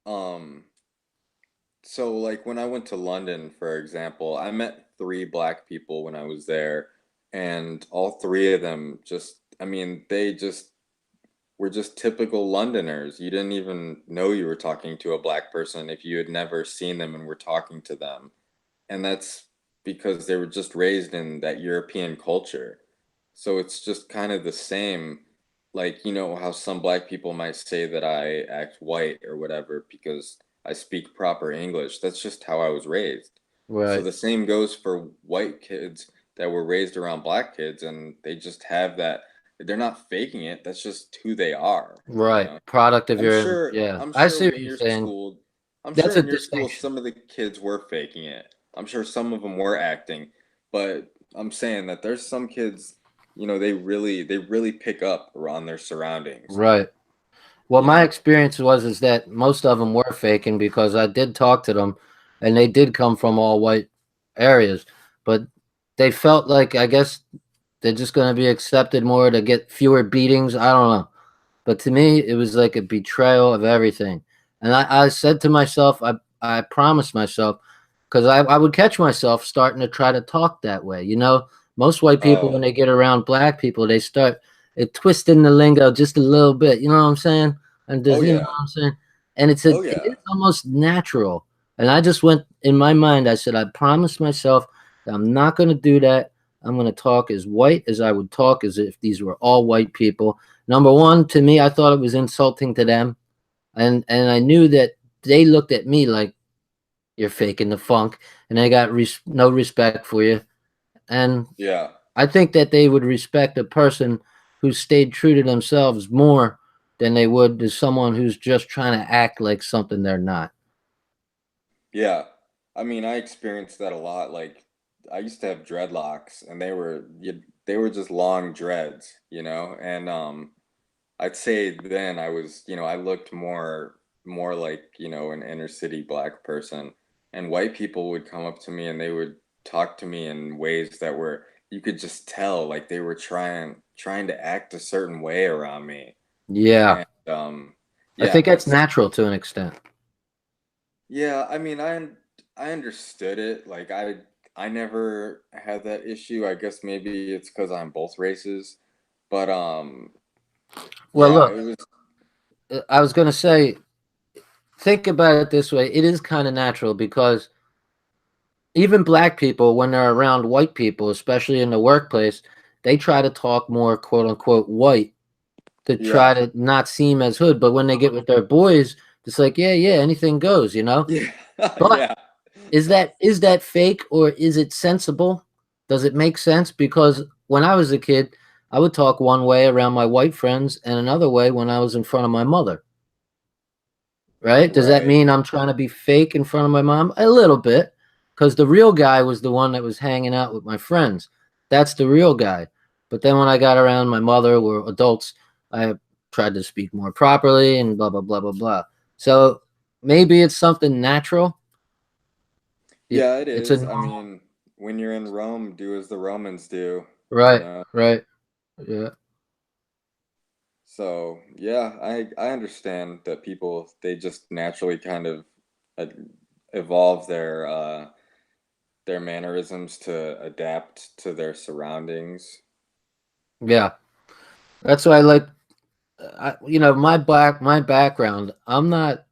B: Um So, like, when I went to London, for example, I met three black people when I was there, and all three of them just, I mean, they just were just typical Londoners. You didn't even know you were talking to a black person if you had never seen them and were talking to them. And that's because they were just raised in that European culture. So it's just kind of the same. like, you know how some black people might say that I act white or whatever because I speak proper English. That's just how I was raised. So
A: Right.
B: the same goes for white kids that were raised around black kids, and they just have that. They're not faking it. That's just who they are, you
A: Right.
B: know.
A: Product of your, yeah.
B: I'm
A: I
B: sure
A: see what
B: in
A: you're
B: your
A: saying.
B: school, I'm
A: That's
B: sure
A: a
B: in your school
A: distinction.
B: some of the kids were faking it. I'm sure some of them were acting, but I'm saying that there's some kids, you know, they really pick up around their surroundings,
A: Right. Well,
B: you
A: my
B: know.
A: experience was is that most of them were faking because I did talk to them, and they did come from all white areas, but they felt like I guess they're just going to be accepted more to get fewer beatings. I don't know. But to me, it was like a betrayal of everything. And I said to myself, I promised myself, because I would catch myself starting to try to talk that way. You know, most white people, when
B: Oh,
A: they get around black people, they start twisting the lingo just a little bit. You know what I'm saying? And
B: oh
A: does, you know
B: yeah,
A: what I'm saying? And
B: oh
A: it
B: yeah,
A: is almost natural. And I just went in my mind, I said, I promised myself that I'm not going to do that. I'm going to talk as white as I would talk as if these were all white people. Number one, to me, I thought it was insulting to them, and I knew that they looked at me like you're faking the funk, and they got no respect for you. And
B: yeah.
A: I think that they would respect a person who stayed true to themselves more than they would to someone who's just trying to act like something they're not.
B: Yeah. I mean, I experienced that a lot. Like, I used to have dreadlocks, and they were just long dreads, you know. And I'd say then I was, you know, I looked more like, you know, an inner city black person. And white people would come up to me and they would talk to me in ways that were you could just tell like they were trying to act a certain way around me.
A: Yeah,
B: And
A: I
B: yeah,
A: think that's
B: that's
A: natural to an extent.
B: yeah, I mean, I understood it. Like I never had that issue. I guess maybe it's because I'm both races. But
A: Well,
B: yeah,
A: look,
B: it was
A: I was going to say, think about it this way: it is kind of natural because even black people, when they're around white people, especially in the workplace, they try to talk more quote unquote white to
B: yeah.
A: try to not seem as hood. But when they get with their boys, it's like, yeah, yeah, anything goes, you know?
B: Yeah.
A: But
B: Yeah.
A: is that fake or is it sensible? Does it make sense? Because when I was a kid, I would talk one way around my white friends and another way when I was in front of my mother. Right? Does that
B: Right.
A: mean I'm trying to be fake in front of my mom? A little bit, because the real guy was the one that was hanging out with my friends. That's the real guy. But then when I got around my mother, we're adults, I tried to speak more properly and blah, blah, blah, blah, blah. So maybe it's something natural.
B: Yeah, it
A: It's a
B: is. I
A: normal,
B: mean, when you're in Rome, do as the Romans do, you
A: right,
B: know.
A: right. Yeah.
B: So, yeah, I understand that people they just naturally kind of uh, evolve their mannerisms to adapt to their surroundings.
A: Yeah. That's why I like, my background, I'm not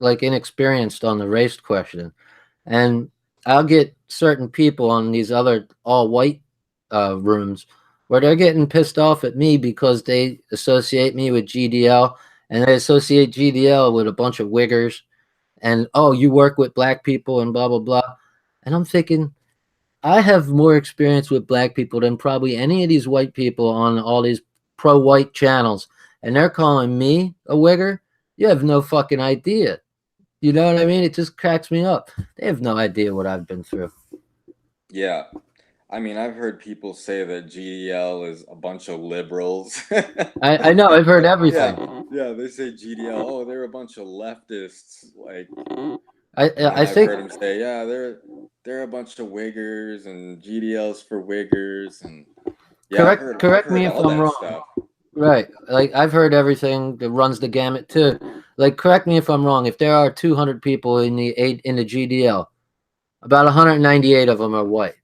A: like inexperienced on the race question. And I'll get certain people on these other all white rooms where they're getting pissed off at me because they associate me with GDL and they associate GDL with a bunch of wiggers and oh, you work with black people and blah blah blah. And I'm thinking I have more experience with black people than probably any of these white people on all these pro white channels. And they're calling me a wigger. You have no fucking idea. You know what I mean? It just cracks me up. They have no idea what I've been through.
B: Yeah. I mean, I've heard people say that GDL is a bunch of liberals.
A: I know. I've heard
B: Yeah,
A: everything.
B: yeah, they say GDL, oh, they're a bunch of leftists, like,
A: I
B: and then
A: I
B: I've
A: think
B: heard them say, yeah, they're a bunch of wiggers and GDL's for wiggers, and yeah, I've
A: correct
B: heard
A: me if
B: all
A: I'm
B: that
A: wrong.
B: stuff.
A: Right. Like I've heard everything that runs the gamut too. Like correct me if I'm wrong. If there are 200 people in the GDL, about 198 of them are white.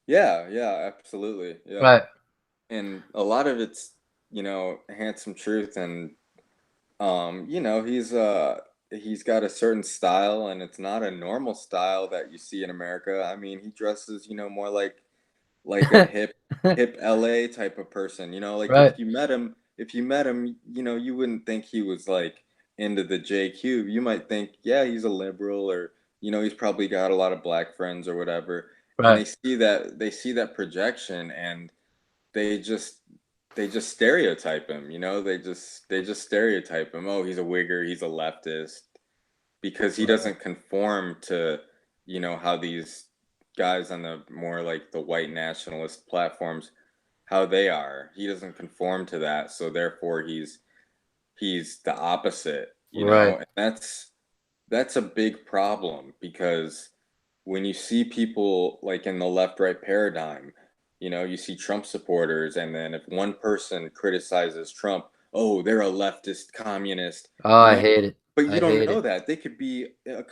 B: Yeah, yeah, absolutely, yeah,
A: Right.
B: and a lot of it's, you know, handsome truth, and you know, he's got a certain style, and it's not a normal style that you see in America. I mean, he dresses, you know, more like like a hip LA type of person. You know, like
A: Right,
B: if you met him, you know, you wouldn't think he was like into the JQ. You might think, yeah, he's a liberal, or you know, he's probably got a lot of black friends or whatever. And
A: right,
B: they see that projection, and they just they just stereotype him, you know, they just stereotype him. Oh, he's a wigger, he's a leftist, because he
A: right,
B: doesn't conform to, you know, how these guys on the more like the white nationalist platforms, how they are. He doesn't conform to that, so therefore he's the opposite, you
A: right.
B: know. And that's a big problem, because when you see people like in the left right paradigm, you know, you see Trump supporters, and then if one person criticizes Trump, oh, they're a leftist communist,
A: Oh,
B: you
A: I
B: know.
A: hate it.
B: But you
A: I
B: don't
A: hate
B: know
A: it.
B: that they could be a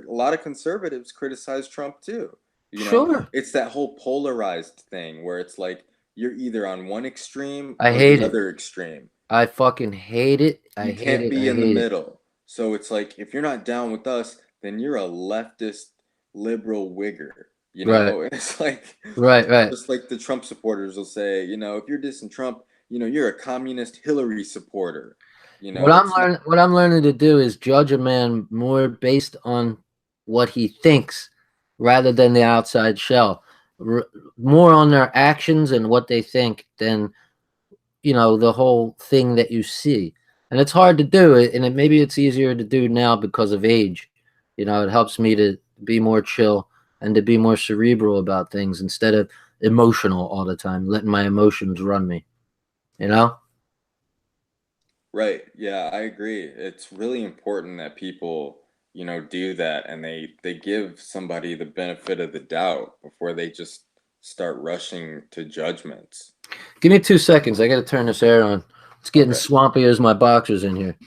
B: lot of conservatives criticize Trump too. You know,
A: Sure.
B: it's that whole polarized thing where it's like you're either on one extreme
A: I
B: or the
A: hate it.
B: other extreme.
A: I fucking hate it. I
B: You
A: hate
B: can't
A: it.
B: be
A: I
B: in the
A: hate it.
B: middle. So it's like if you're not down with us, then you're a leftist liberal wigger. You
A: Right,
B: know, it's like
A: right, right.
B: just like the Trump supporters will say, you know, if you're dissing Trump, you know, you're a communist Hillary supporter. You know, it's not
A: What I'm learning to do is judge a man more based on what he thinks rather than the outside shell. R- More on their actions and what they think than, you know, the whole thing that you see. And it's hard to do it, and maybe it's easier to do now because of age. You know, it helps me to be more chill and to be more cerebral about things instead of emotional all the time, letting my emotions run me, you know?
B: right. Yeah, I agree. It's really important that people, you know, do that, and they give somebody the benefit of the doubt before they just start rushing to judgments.
A: Give me 2 seconds. I got to turn this air on. It's getting
B: Okay.
A: swampy as my boxers in here.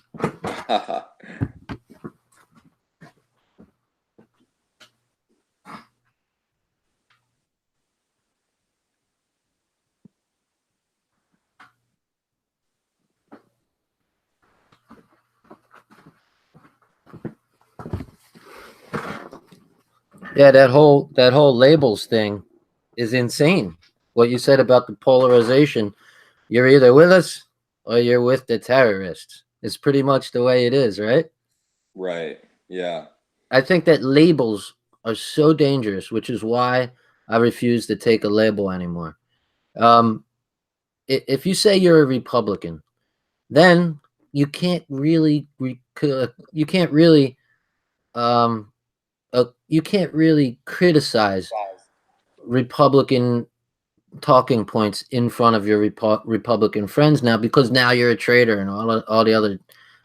A: Yeah, that whole labels thing is insane. What you said about the polarization, you're either with us or you're with the terrorists. It's pretty much the way it is, right?
B: Right. Yeah.
A: I think that labels are so dangerous, which is why I refuse to take a label anymore. Um, if you say you're a Republican, then you can't really you can't really um, you can't really criticize Republican talking points in front of your Republican friends now, because now you're a traitor and all the other,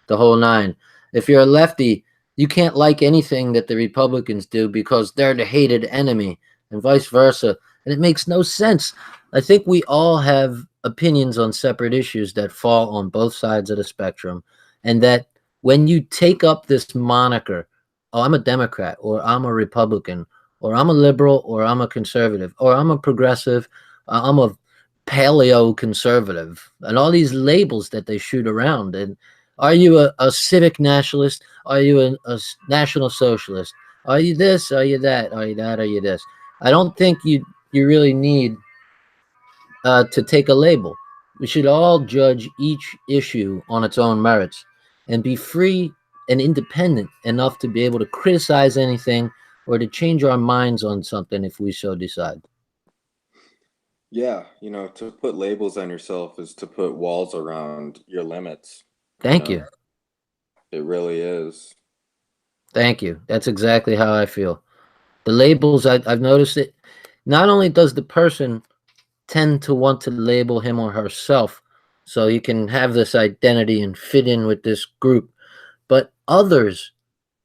A: the whole nine. If you're a lefty, you can't like anything that the Republicans do because they're the hated enemy, and vice versa. And it makes no sense. I think we all have opinions on separate issues that fall on both sides of the spectrum, and that when you take up this moniker, oh, I'm a Democrat, or I'm a Republican, or I'm a liberal, or I'm a conservative, or I'm a progressive, I'm a paleo conservative, and all these labels that they shoot around. And are you a civic nationalist? Are you national socialist? Are you this? Are you that? Are you that? Are you this? I don't think you really need to take a label. We should all judge each issue on its own merits and be free and independent enough to be able to criticize anything or to change our minds on something if we so decide.
B: Yeah, you know, to put labels on yourself is to put walls around your limits, you
A: Thank
B: know.
A: you.
B: It really is.
A: Thank you. That's exactly how I feel. The labels, I've noticed it. Not only does the person tend to want to label him or herself so you can have this identity and fit in with this group, but others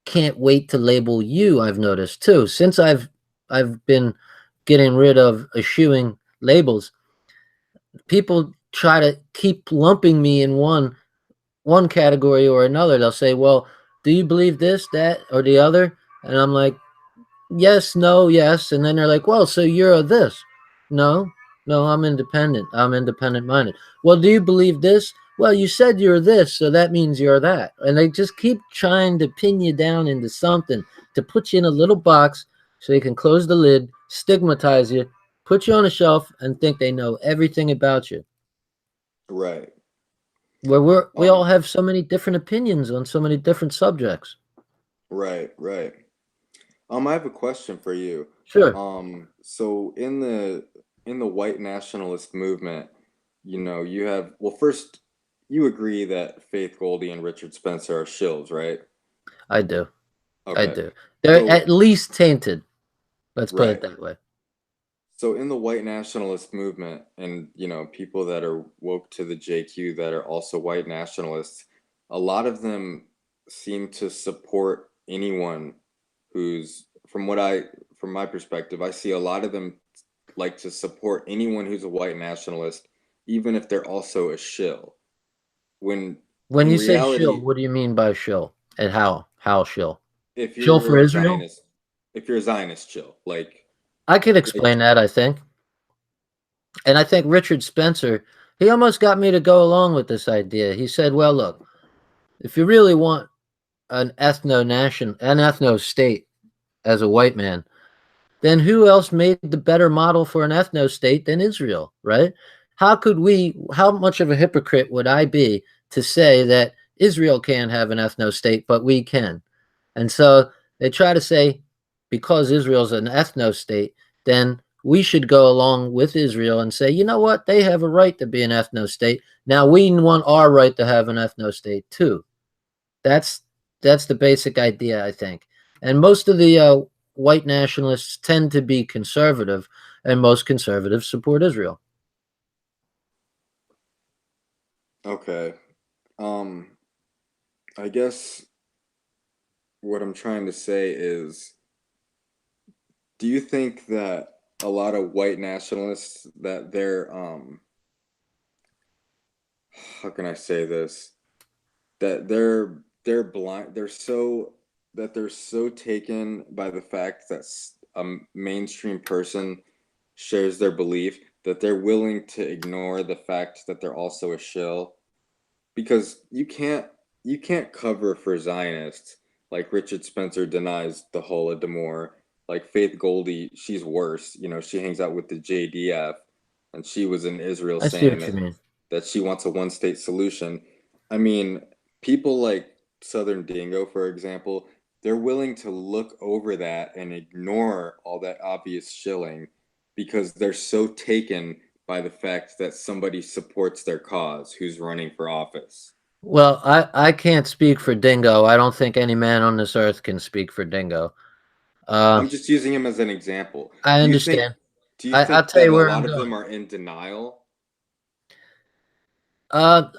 A: can't wait to label you. I've noticed too. Since I've been getting rid of eschewing labels, people try to keep lumping me in one category or another. They'll say, "Well, do you believe this, that, or the other?" And I'm like, yes, no, yes. And then they're like, well, so you're a this. No, no, I'm independent. I'm independent minded. Well, do you believe this? Well, you said you're this, so that means you're that. And they just keep trying to pin you down into something to put you in a little box so they can close the lid, stigmatize you, put you on a shelf and think they know everything about you.
B: Right.
A: Where we all
B: Um,
A: have so many different opinions on so many different subjects.
B: right, right. I have a question for you.
A: Sure,
B: So in the white nationalist movement, you know, you have, well, first, you agree that Faith Goldie and Richard Spencer are shills, right?
A: I do. I
B: Okay.
A: do. They're
B: So,
A: at least tainted. Let's put it
B: right.
A: that way.
B: So in the white nationalist movement and, you know, people that are woke to the JQ that are also white nationalists, a lot of them seem to support anyone who's, from my perspective, I see a lot of them like to support anyone who's a white nationalist, even if they're also a shill. When
A: When
B: in
A: you say shill,
B: reality,
A: what do you mean by shill? And how? How shill?
B: if
A: Shill
B: you're
A: for
B: a
A: Israel?
B: Zionist, if you're a Zionist shill,
A: I could
B: like
A: explain that, I think. And I think Richard Spencer, he almost got me to go along with this idea. He said, well, look, if you really want an ethno state as a white man, then who else made the better model for an ethno state than Israel, right? How much of a hypocrite would I be to say that Israel can't have an ethno state, but we can? And so they try to say, because Israel's an ethno state, then we should go along with Israel and say, you know what? They have a right to be an ethno state. Now we want our right to have an ethno state too. That's that's the basic idea, I think. And most of the white nationalists tend to be conservative, and most conservatives support Israel.
B: okay. Um, I guess what I'm trying to say is, do you think that a lot of white nationalists that how can I say this? That they're blind, they're so taken by the fact that a mainstream person shares their belief that they're willing to ignore the fact that they're also a shill, because you can't cover for Zionists. Like Richard Spencer denies the Holodomor. Like Faith Goldie, she's worse. You know, she hangs out with the JDF, and she was in Israel
A: I see
B: saying
A: what you mean.
B: that she wants a one state solution. I mean, people like Southern Dingo, for example, they're willing to look over that and ignore all that obvious shilling because they're so taken by the fact that somebody supports their cause who's running for office.
A: Well, I can't speak for Dingo. I don't think any man on this earth can speak for Dingo. Uh,
B: I'm just using him as an example.
A: I
B: Do you think
A: understand.
B: do you
A: I'll
B: think
A: tell
B: that
A: you
B: a
A: where
B: lot
A: I'm
B: of them
A: going.
B: are in denial?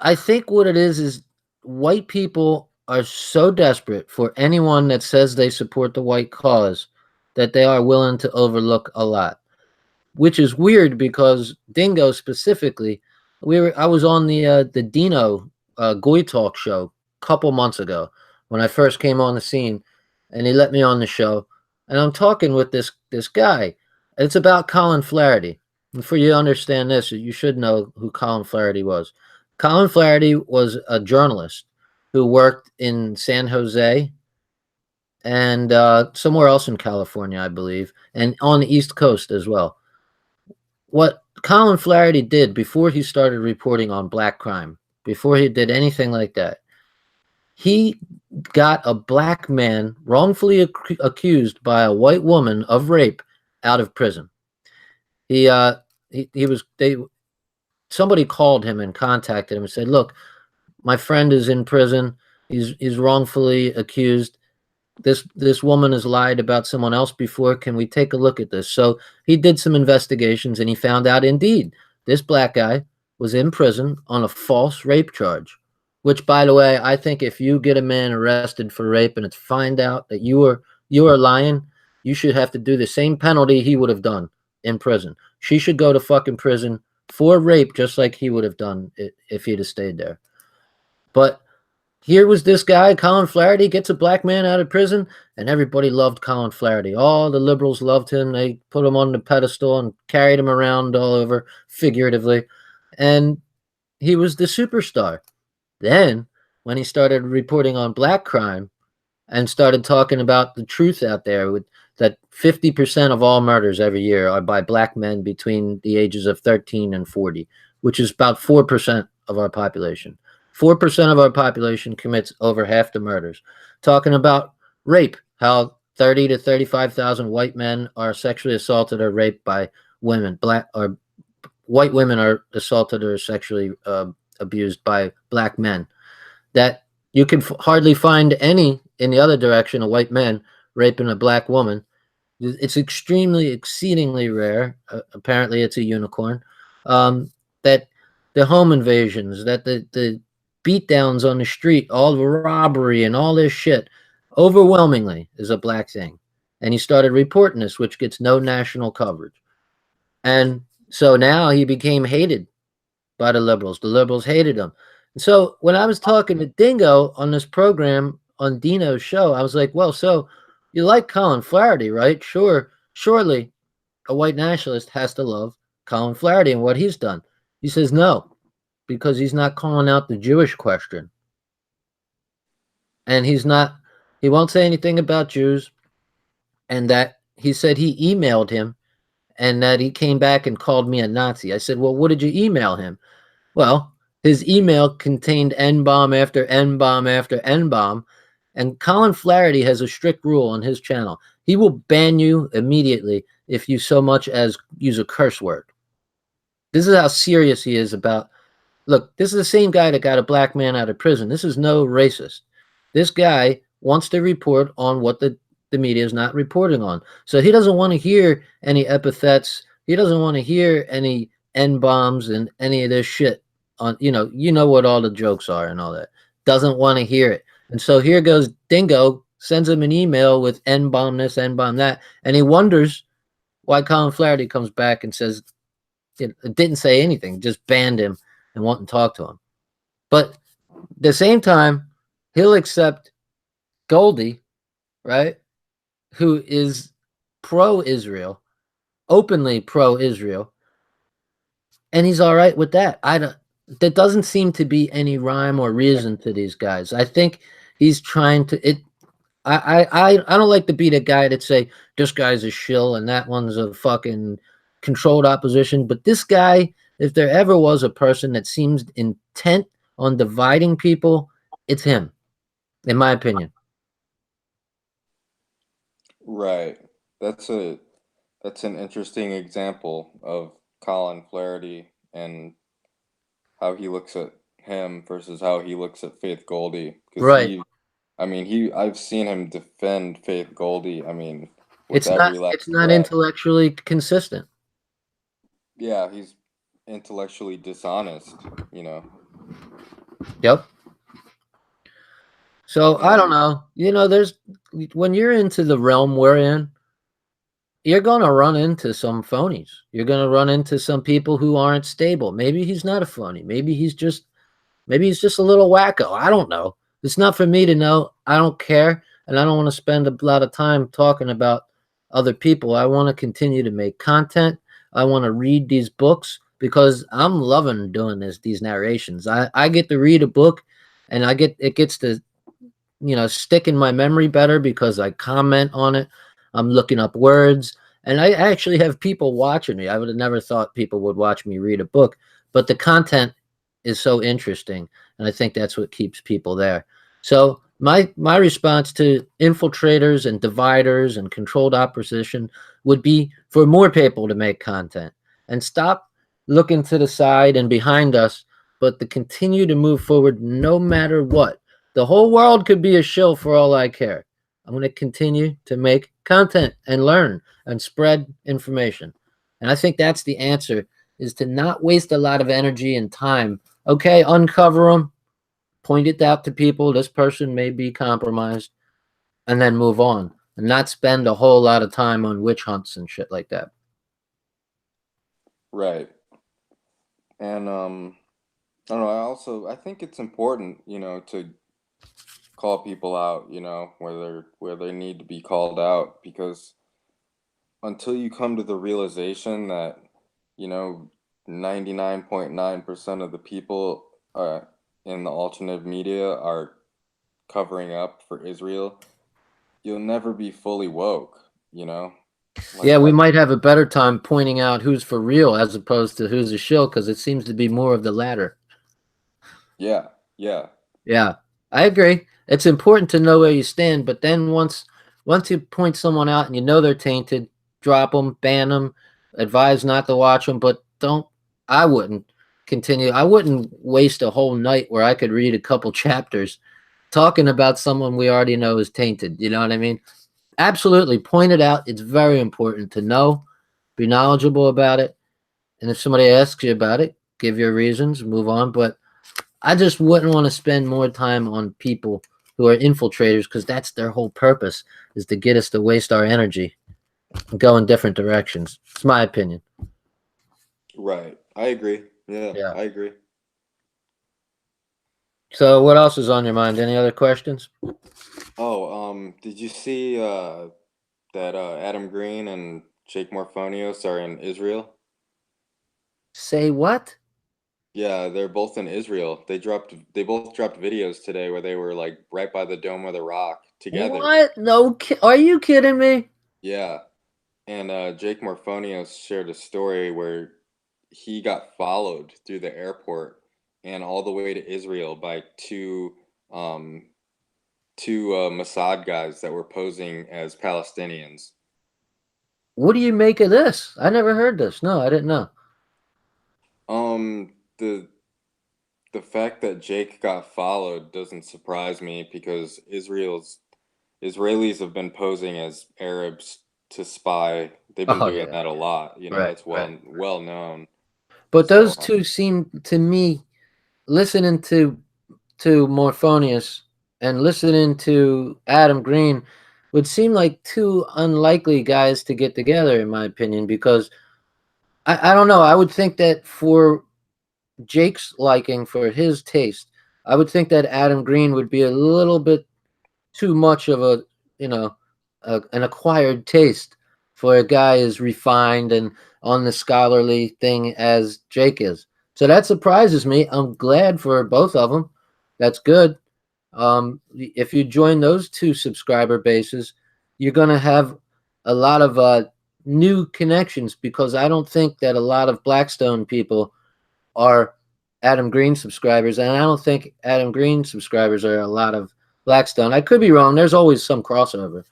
A: I think what it is white people are so desperate for anyone that says they support the white cause that they are willing to overlook a lot. Which is weird because Dingo specifically, I was on the Dino Goy Talk show a couple months ago when I first came on the scene, and he let me on the show, and I'm talking with this guy. It's about Colin Flaherty. And for you to understand this, you should know who Colin Flaherty was. Colin Flaherty was a journalist who worked in San Jose and somewhere else in California, I believe, and on the East Coast as well. What Colin Flaherty did before he started reporting on black crime, before he did anything like that, he got a black man wrongfully accused by a white woman of rape out of prison. He he was they somebody called him and contacted him and said, "Look, my friend is in prison. He's wrongfully accused. This woman has lied about someone else before. Can we take a look at this?" So he did some investigations and he found out indeed this black guy was in prison on a false rape charge. Which, by the way, I think if you get a man arrested for rape and it's find out that you are lying, you should have to do the same penalty he would have done in prison. She should go to fucking prison for rape just like he would have done if he'd have stayed there. But here was this guy, Colin Flaherty, gets a black man out of prison, and everybody loved Colin Flaherty. All the liberals loved him. They put him on the pedestal and carried him around all over, figuratively. And he was the superstar. Then, when he started reporting on black crime and started talking about the truth out there with that 50% of all murders every year are by black men between the ages of 13 and 40, which is about 4% of our population. 4% of our population commits over half the murders. Talking about rape, how 30 to 35,000 white men are sexually assaulted or raped by women. Black or white women are assaulted or sexually abused by black men. That you can hardly find any in the other direction, a white man raping a black woman. It's extremely, exceedingly rare. Apparently, it's a unicorn. That the home invasions, that the beatdowns on the street, all the robbery and all this shit, overwhelmingly is a black thing. And he started reporting this, which gets no national coverage. And so now he became hated by the liberals. The liberals hated him. And so when I was talking to Dingo on this program on Dino's show, I was like, well, so you like Colin Flaherty, right? Sure. Surely a white nationalist has to love Colin Flaherty and what he's done. He says no, because he's not calling out the Jewish question. And he won't say anything about Jews. And that he said he emailed him and that he came back and called me a Nazi. I said, well, what did you email him? Well, his email contained N bomb after N bomb after N bomb. And Colin Flaherty has a strict rule on his channel. He will ban you immediately if you so much as use a curse word. This is how serious he is about. Look, this is the same guy that got a black man out of prison. This is no racist. This guy wants to report on what the media is not reporting on. So he doesn't want to hear any epithets. He doesn't want to hear any N bombs and any of this shit on, you know what all the jokes are and all that. Doesn't want to hear it. And so here goes Dingo, sends him an email with N bomb this, N bomb that, and he wonders why Colin Flaherty comes back and says it didn't say anything, just banned him and won't talk to him. But at the same time, he'll accept Goldie, right? Who is pro-Israel, openly pro-Israel, and he's all right with that. I don't. There doesn't seem to be any rhyme or reason to these guys. I think he's trying to. I don't like to be the guy that say this guy's a shill and that one's a fucking controlled opposition. But this guy, if there ever was a person that seems intent on dividing people, it's him, in my opinion.
B: Right. That's a that's an interesting example of Colin Flaherty and how he looks at him versus how he looks at Faith Goldie. Because
A: Right.
B: I've seen him defend Faith Goldie. I mean, with
A: It's not.
B: every last
A: It's not
B: breath.
A: intellectually consistent.
B: Yeah, he's intellectually dishonest, you know.
A: Yep. So I don't
B: And
A: know. There's when you're into the realm we're in, you're gonna run into some phonies. You're gonna run into some people who aren't stable. Maybe he's not a phony. Maybe he's just a little wacko. I don't know. It's not for me to know. I don't care, and I don't want to spend a lot of time talking about other people. I want to continue to make content. I want to read these books because I'm loving doing these narrations. I get to read a book, and it gets to stick in my memory better because I comment on it. I'm looking up words, and I actually have people watching me. I would have never thought people would watch me read a book, but the content is so interesting, and I think that's what keeps people there. So my response to infiltrators and dividers and controlled opposition would be for more people to make content and stop looking to the side and behind us, but to continue to move forward no matter what. The whole world could be a shill for all I care. I'm going to continue to make content and learn and spread information. And I think that's the answer, is to not waste a lot of energy and time. Okay, uncover them, point it out to people. This person may be compromised, and then move on and not spend a whole lot of time on witch hunts and shit like that.
B: right. And I don't know, I think it's important, to call people out, where they need to be called out because until you come to the realization that, you know, 99.9% of the people in the alternative media are covering up for Israel, you'll never be fully woke. you know?
A: Yeah,
B: Like
A: we
B: that.
A: might have a better time pointing out who's for real as opposed to who's a shill because it seems to be more of the latter.
B: Yeah, yeah,
A: Yeah, I agree. It's important to know where you stand, but then once you point someone out and you know they're tainted, drop them, ban them, advise not to watch them, but don't. I wouldn't continue. I wouldn't waste a whole night where I could read a couple chapters talking about someone we already know is tainted. You know what I mean? Absolutely. Point it out. It's very important to know, be knowledgeable about it, and if somebody asks you about it, give your reasons, move on. But I just wouldn't want to spend more time on people who are infiltrators because that's their whole purpose is to get us to waste our energy and go in different directions. It's my opinion.
B: right. I agree. Yeah,
A: Yeah.
B: I agree.
A: So what else is on your mind? Any other questions?
B: Oh, did you see that Adam Green and Jake Morphonios are in Israel?
A: Say what?
B: Yeah, they're both in Israel. They both dropped videos today where they were like right by the Dome of the Rock together.
A: What? No, are you kidding me?
B: Yeah. And Jake Morphonios shared a story where he got followed through the airport and all the way to Israel by um two Mossad guys that were posing as Palestinians.
A: What do you make of this? I never heard this. No, I didn't know.
B: The fact that Jake got followed doesn't surprise me because Israelis have been posing as Arabs to spy. They've been
A: Oh
B: doing
A: yeah,
B: that a lot.
A: right,
B: That's
A: right.
B: well known.
A: But
B: So
A: those two seem to me listening to Morphonius and listening to Adam Green would seem like two unlikely guys to get together, in my opinion, because I don't know. I would think that for Jake's liking, for his taste, I would think that Adam Green would be a little bit too much of a, you know, an acquired taste for a guy as refined and on the scholarly thing as Jake is. So that surprises me. I'm glad for both of them. That's good. If you join those two subscriber bases, you're going to have a lot of new connections because I don't think that a lot of Blackstone people are Adam Green subscribers, and I don't think Adam Green subscribers are a lot of Blackstone. I could be wrong. There's always some crossover,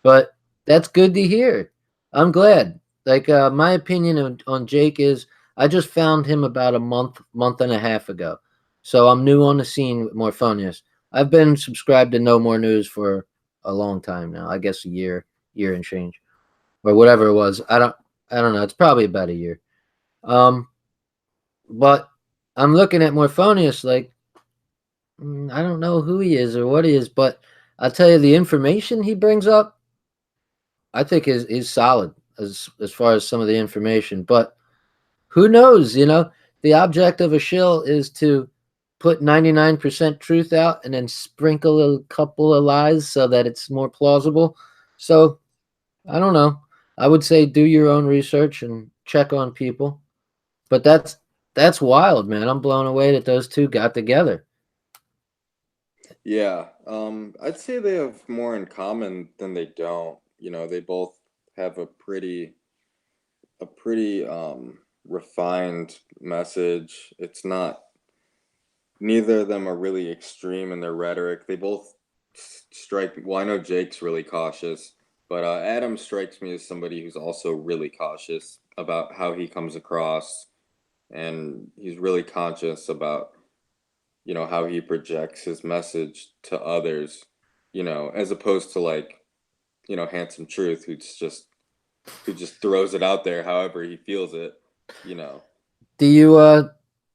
A: but that's good to hear. I'm glad. Like my opinion on Jake is, I just found him about a month and a half ago, so I'm new on the scene with Morphonius. I've been subscribed to No More News for a long time now. I guess a year and change, or whatever it was. I don't know. It's probably about a year. Um, but I'm looking at Morphonius like I don't know who he is or what he is, but I'll tell you the information he brings up I think is solid as far as some of the information. But who knows? You know, the object of a shill is to put 99% truth out and then sprinkle a couple of lies so that it's more plausible. So I don't know. I would say do your own research and check on people. But that's wild, man. I'm blown away that those two got together.
B: yeah, I'd say they have more in common than they don't. They both have a pretty refined message. It's not neither of them are really extreme in their rhetoric. They both strike. Well, I know Jake's really cautious, but Adam strikes me as somebody who's also really cautious about how he comes across, and he's really conscious about how he projects his message to others. As opposed to like handsome truth, who just throws it out there however he feels it. You know.
A: Do you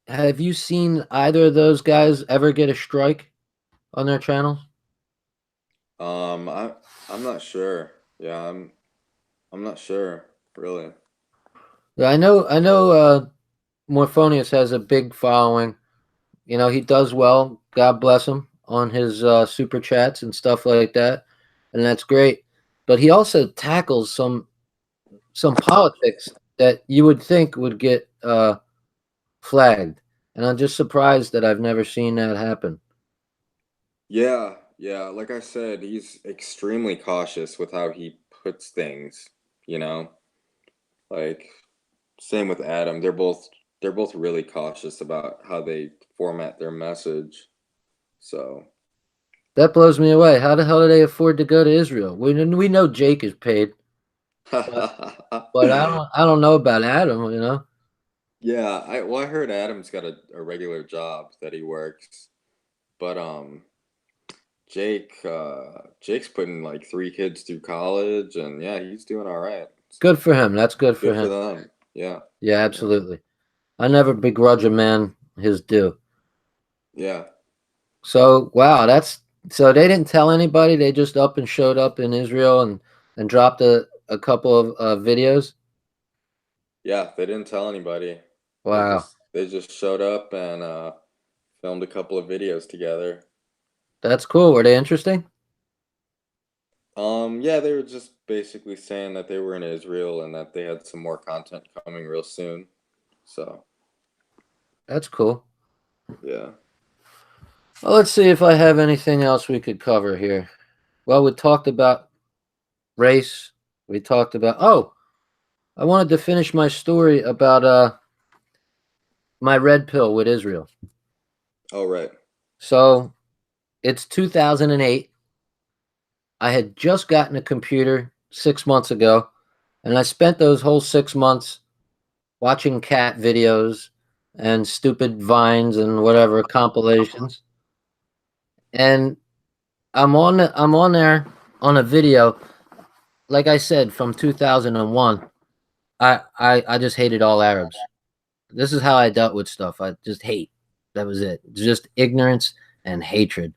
A: have you seen either of those guys ever get a strike on their channels?
B: I'm not sure. Yeah, I'm not sure really.
A: Yeah, I know Morphonius has a big following. You know, he does well. God bless him on his super chats and stuff like that. And that's great. But he also tackles some politics that you would think would get flagged. And I'm just surprised that I've never seen that happen.
B: Yeah, yeah. Like I said, he's extremely cautious with how he puts things, you know? Like same with Adam. They're both really cautious about how they format their message. So
A: That blows me away. How the hell do they afford to go to Israel? We know Jake is paid, but I don't know about Adam.
B: yeah, I heard Adam's got a regular job that he works, but Jake's putting like three kids through college, and yeah, he's doing all right.
A: Good
B: So
A: for him. That's good for
B: good for
A: him.
B: them. Yeah,
A: Yeah,
B: yeah,
A: absolutely. I never begrudge a man his due.
B: yeah.
A: So wow, so they didn't tell anybody. They just up and showed up in Israel and dropped a couple of videos.
B: Yeah, they didn't tell anybody. They
A: Wow,
B: just they just showed up and filmed a couple of videos together.
A: that's cool. Were they interesting?
B: Yeah, they were just basically saying that they were in Israel and that they had some more content coming real soon. So,
A: That's cool.
B: yeah.
A: Well, let's see if I have anything else we could cover here. Well, we talked about race. We talked about. Oh, I wanted to finish my story about my red pill with Israel.
B: Oh, right.
A: So it's 2008. I had just gotten a computer 6 months ago, and I spent those whole 6 months watching cat videos and stupid vines and whatever compilations. And I'm on there on a video, like I said, from 2001. I just hated all Arabs. This is how I dealt with stuff. I just hate. That was it. Just ignorance and hatred.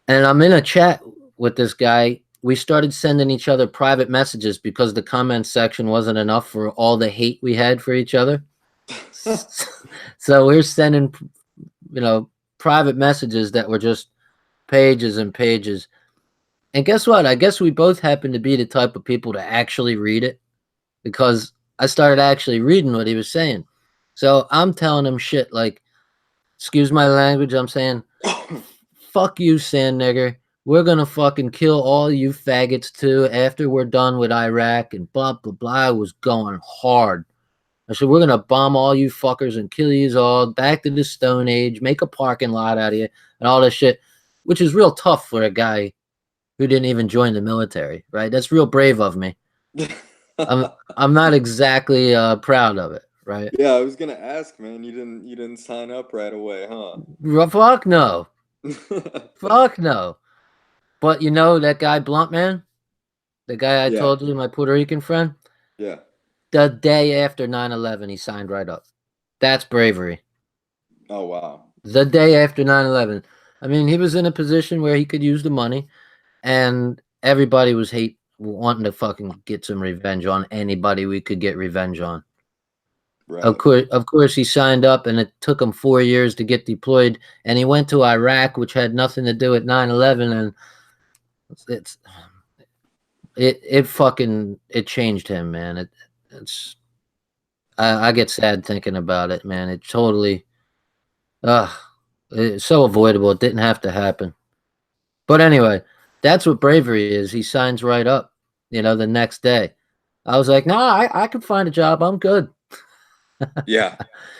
A: And I'm in a chat with this guy. We started sending each other private messages because the comment section wasn't enough for all the hate we had for each other. So we're sending, you know, private messages that were just pages and pages. And guess what? I guess we both happen to be the type of people to actually read it because I started actually reading what he was saying. So I'm telling him shit like, excuse my language, I'm saying, fuck you, sand nigger. We're gonna fucking kill all you faggots too after we're done with Iraq and blah blah blah. I was going hard. I said, we're gonna bomb all you fuckers and kill you all back to the Stone Age, make a parking lot out of you, and all this shit, which is real tough for a guy who didn't even join the military, right? That's real brave of me. I'm I'm not exactly proud of it, right?
B: Yeah, I was gonna ask, man. You didn't sign up right away, huh?
A: Fuck no, fuck no. But you know that guy Blunt man, the guy I
B: Yeah,
A: told you, my Puerto Rican friend,
B: yeah.
A: the day after 9/11, he signed right up. That's bravery.
B: Oh, wow.
A: The day after 9/11. I mean, he was in a position where he could use the money, and everybody was wanting to fucking get some revenge on anybody we could get revenge on.
B: Right.
A: Of course, he signed up, and it took him 4 years to get deployed. And he went to Iraq, which had nothing to do with 9/11, and it's it changed him, man. It's I get sad thinking about it, man. It totally, uh, it's so avoidable. It didn't have to happen. But anyway, that's what bravery is. He signs right up, the next day. I was like, nah, I could find a job. I'm good.
B: Yeah,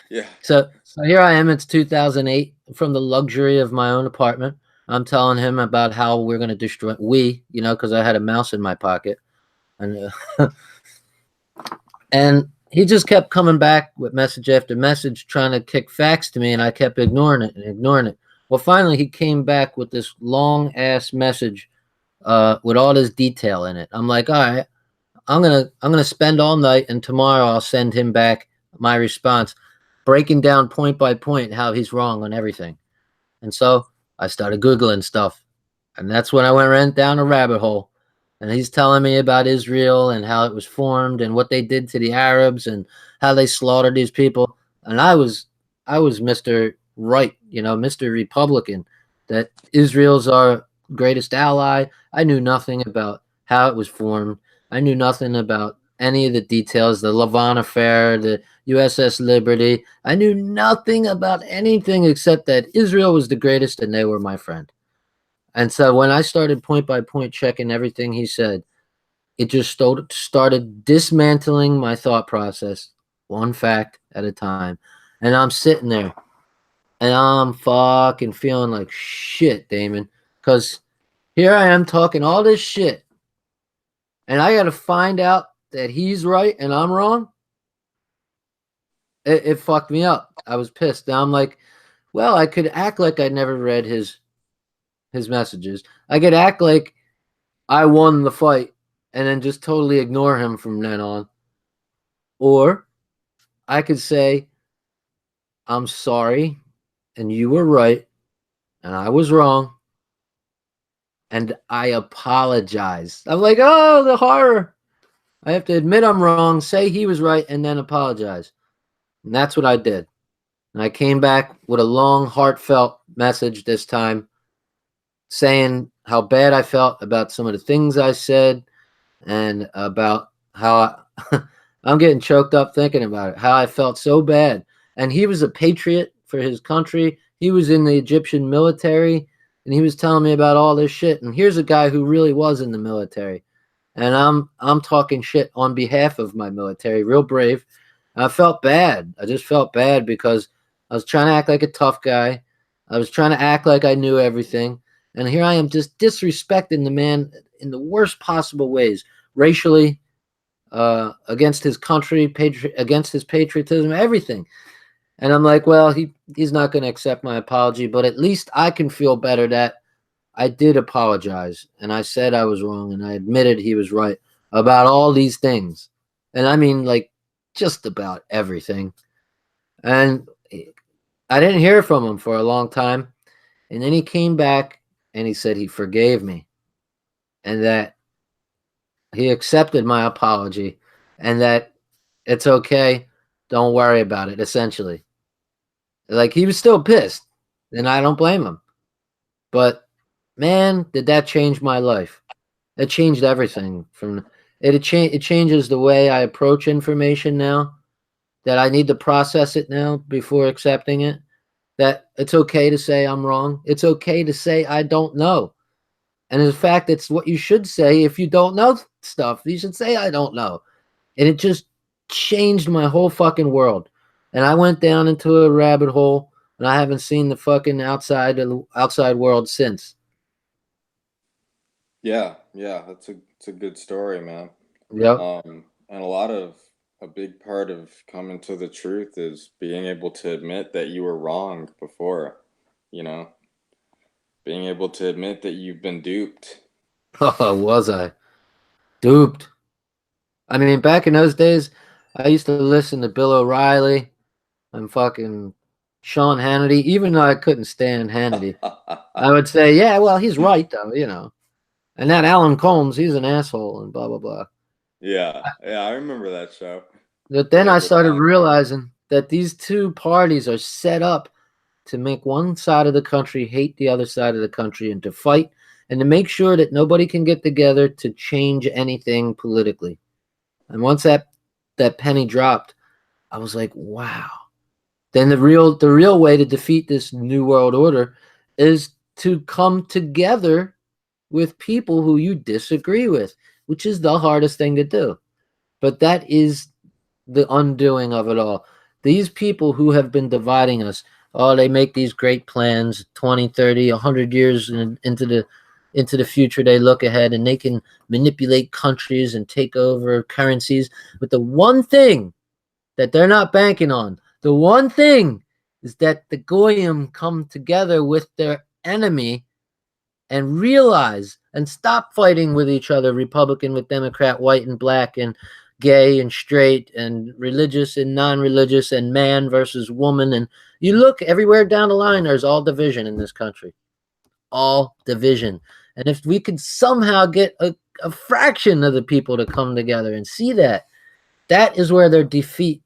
B: yeah.
A: So here I am. It's 2008. From the luxury of my own apartment, I'm telling him about how we're going to destroy because I had a mouse in my pocket, and and he just kept coming back with message after message, trying to kick facts to me, and I kept ignoring it and ignoring it. Well, finally, he came back with this long ass message, with all this detail in it. I'm like, all right, I'm gonna spend all night, and tomorrow I'll send him back my response, breaking down point by point how he's wrong on everything. And so I started Googling stuff. And that's when I went right down a rabbit hole. And he's telling me about Israel and how it was formed and what they did to the Arabs and how they slaughtered these people. And I was Mr. Right, Mr. Republican, that Israel's our greatest ally. I knew nothing about how it was formed. I knew nothing about any of the details, the Lavon affair, the USS Liberty. I knew nothing about anything except that Israel was the greatest and they were my friend. And so when I started point by point checking everything he said, it just started dismantling my thought process, one fact at a time. And I'm sitting there and I'm fucking feeling like shit, Damon. Because here I am talking all this shit. And I got to find out that he's right and I'm wrong. It fucked me up. I was pissed. Now I'm like, well, I could act like I never read his messages. I could act like I won the fight and then just totally ignore him from then on. Or I could say, I'm sorry and you were right and I was wrong and I apologize. I'm like, oh, the horror. I have to admit I'm wrong, say he was right, and then apologize. And that's what I did. And I came back with a long, heartfelt message this time saying how bad I felt about some of the things I said and about how I'm getting choked up thinking about it, how I felt so bad. And he was a patriot for his country. He was in the Egyptian military and he was telling me about all this shit. And here's a guy who really was in the military. And I'm talking shit on behalf of my military, real brave. I felt bad. I just felt bad because I was trying to act like a tough guy. I was trying to act like I knew everything. And here I am just disrespecting the man in the worst possible ways, racially, against his country, against his patriotism, everything. And I'm like, well, he's not going to accept my apology, but at least I can feel better that I did apologize and I said I was wrong and I admitted he was right about all these things. And I mean, like, just about everything. And I didn't hear from him for a long time. And then he came back and he said he forgave me and that he accepted my apology and that it's okay. Don't worry about it, essentially. Like, he was still pissed, and I don't blame him. But man, did that change my life. It changed everything from it changes the way I approach information now, that I need to process it now before accepting it. That it's okay to say I'm wrong. It's okay to say I don't know. And in fact, it's what you should say if you don't know stuff. You should say I don't know. And it just changed my whole fucking world. And I went down into a rabbit hole and I haven't seen the fucking outside world since.
B: Yeah, yeah, it's a good story, man.
A: Yep.
B: And a big part of coming to the truth is being able to admit that you were wrong before, you know, being able to admit that you've been duped.
A: Oh, was I duped? I mean, back in those days, I used to listen to Bill O'Reilly and fucking Sean Hannity, even though I couldn't stand Hannity. I would say, yeah, well, he's right, though, you know. And that Alan Combs, he's an asshole and blah, blah, blah.
B: Yeah, yeah, I remember that show.
A: But then
B: Yeah,
A: I
B: with
A: started
B: Alan Combs.
A: realizing that these two parties are set up to make one side of the country hate the other side of the country and to fight and to make sure that nobody can get together to change anything politically. And once that penny dropped, I was like, wow. Then the real way to defeat this new world order is to come together with people who you disagree with, which is the hardest thing to do. But that is the undoing of it all. These people who have been dividing us, oh, they make these great plans 20, 30, 100 years into the future. They look ahead and they can manipulate countries and take over currencies. But the one thing that they're not banking on, the one thing is that the Goyim come together with their enemy and realize and stop fighting with each other, Republican with Democrat, white and black, and gay and straight, and religious and non-religious, and man versus woman. And you look everywhere down the line, there's all division in this country. All division. And if we could somehow get a fraction of the people to come together and see that, that is where their defeat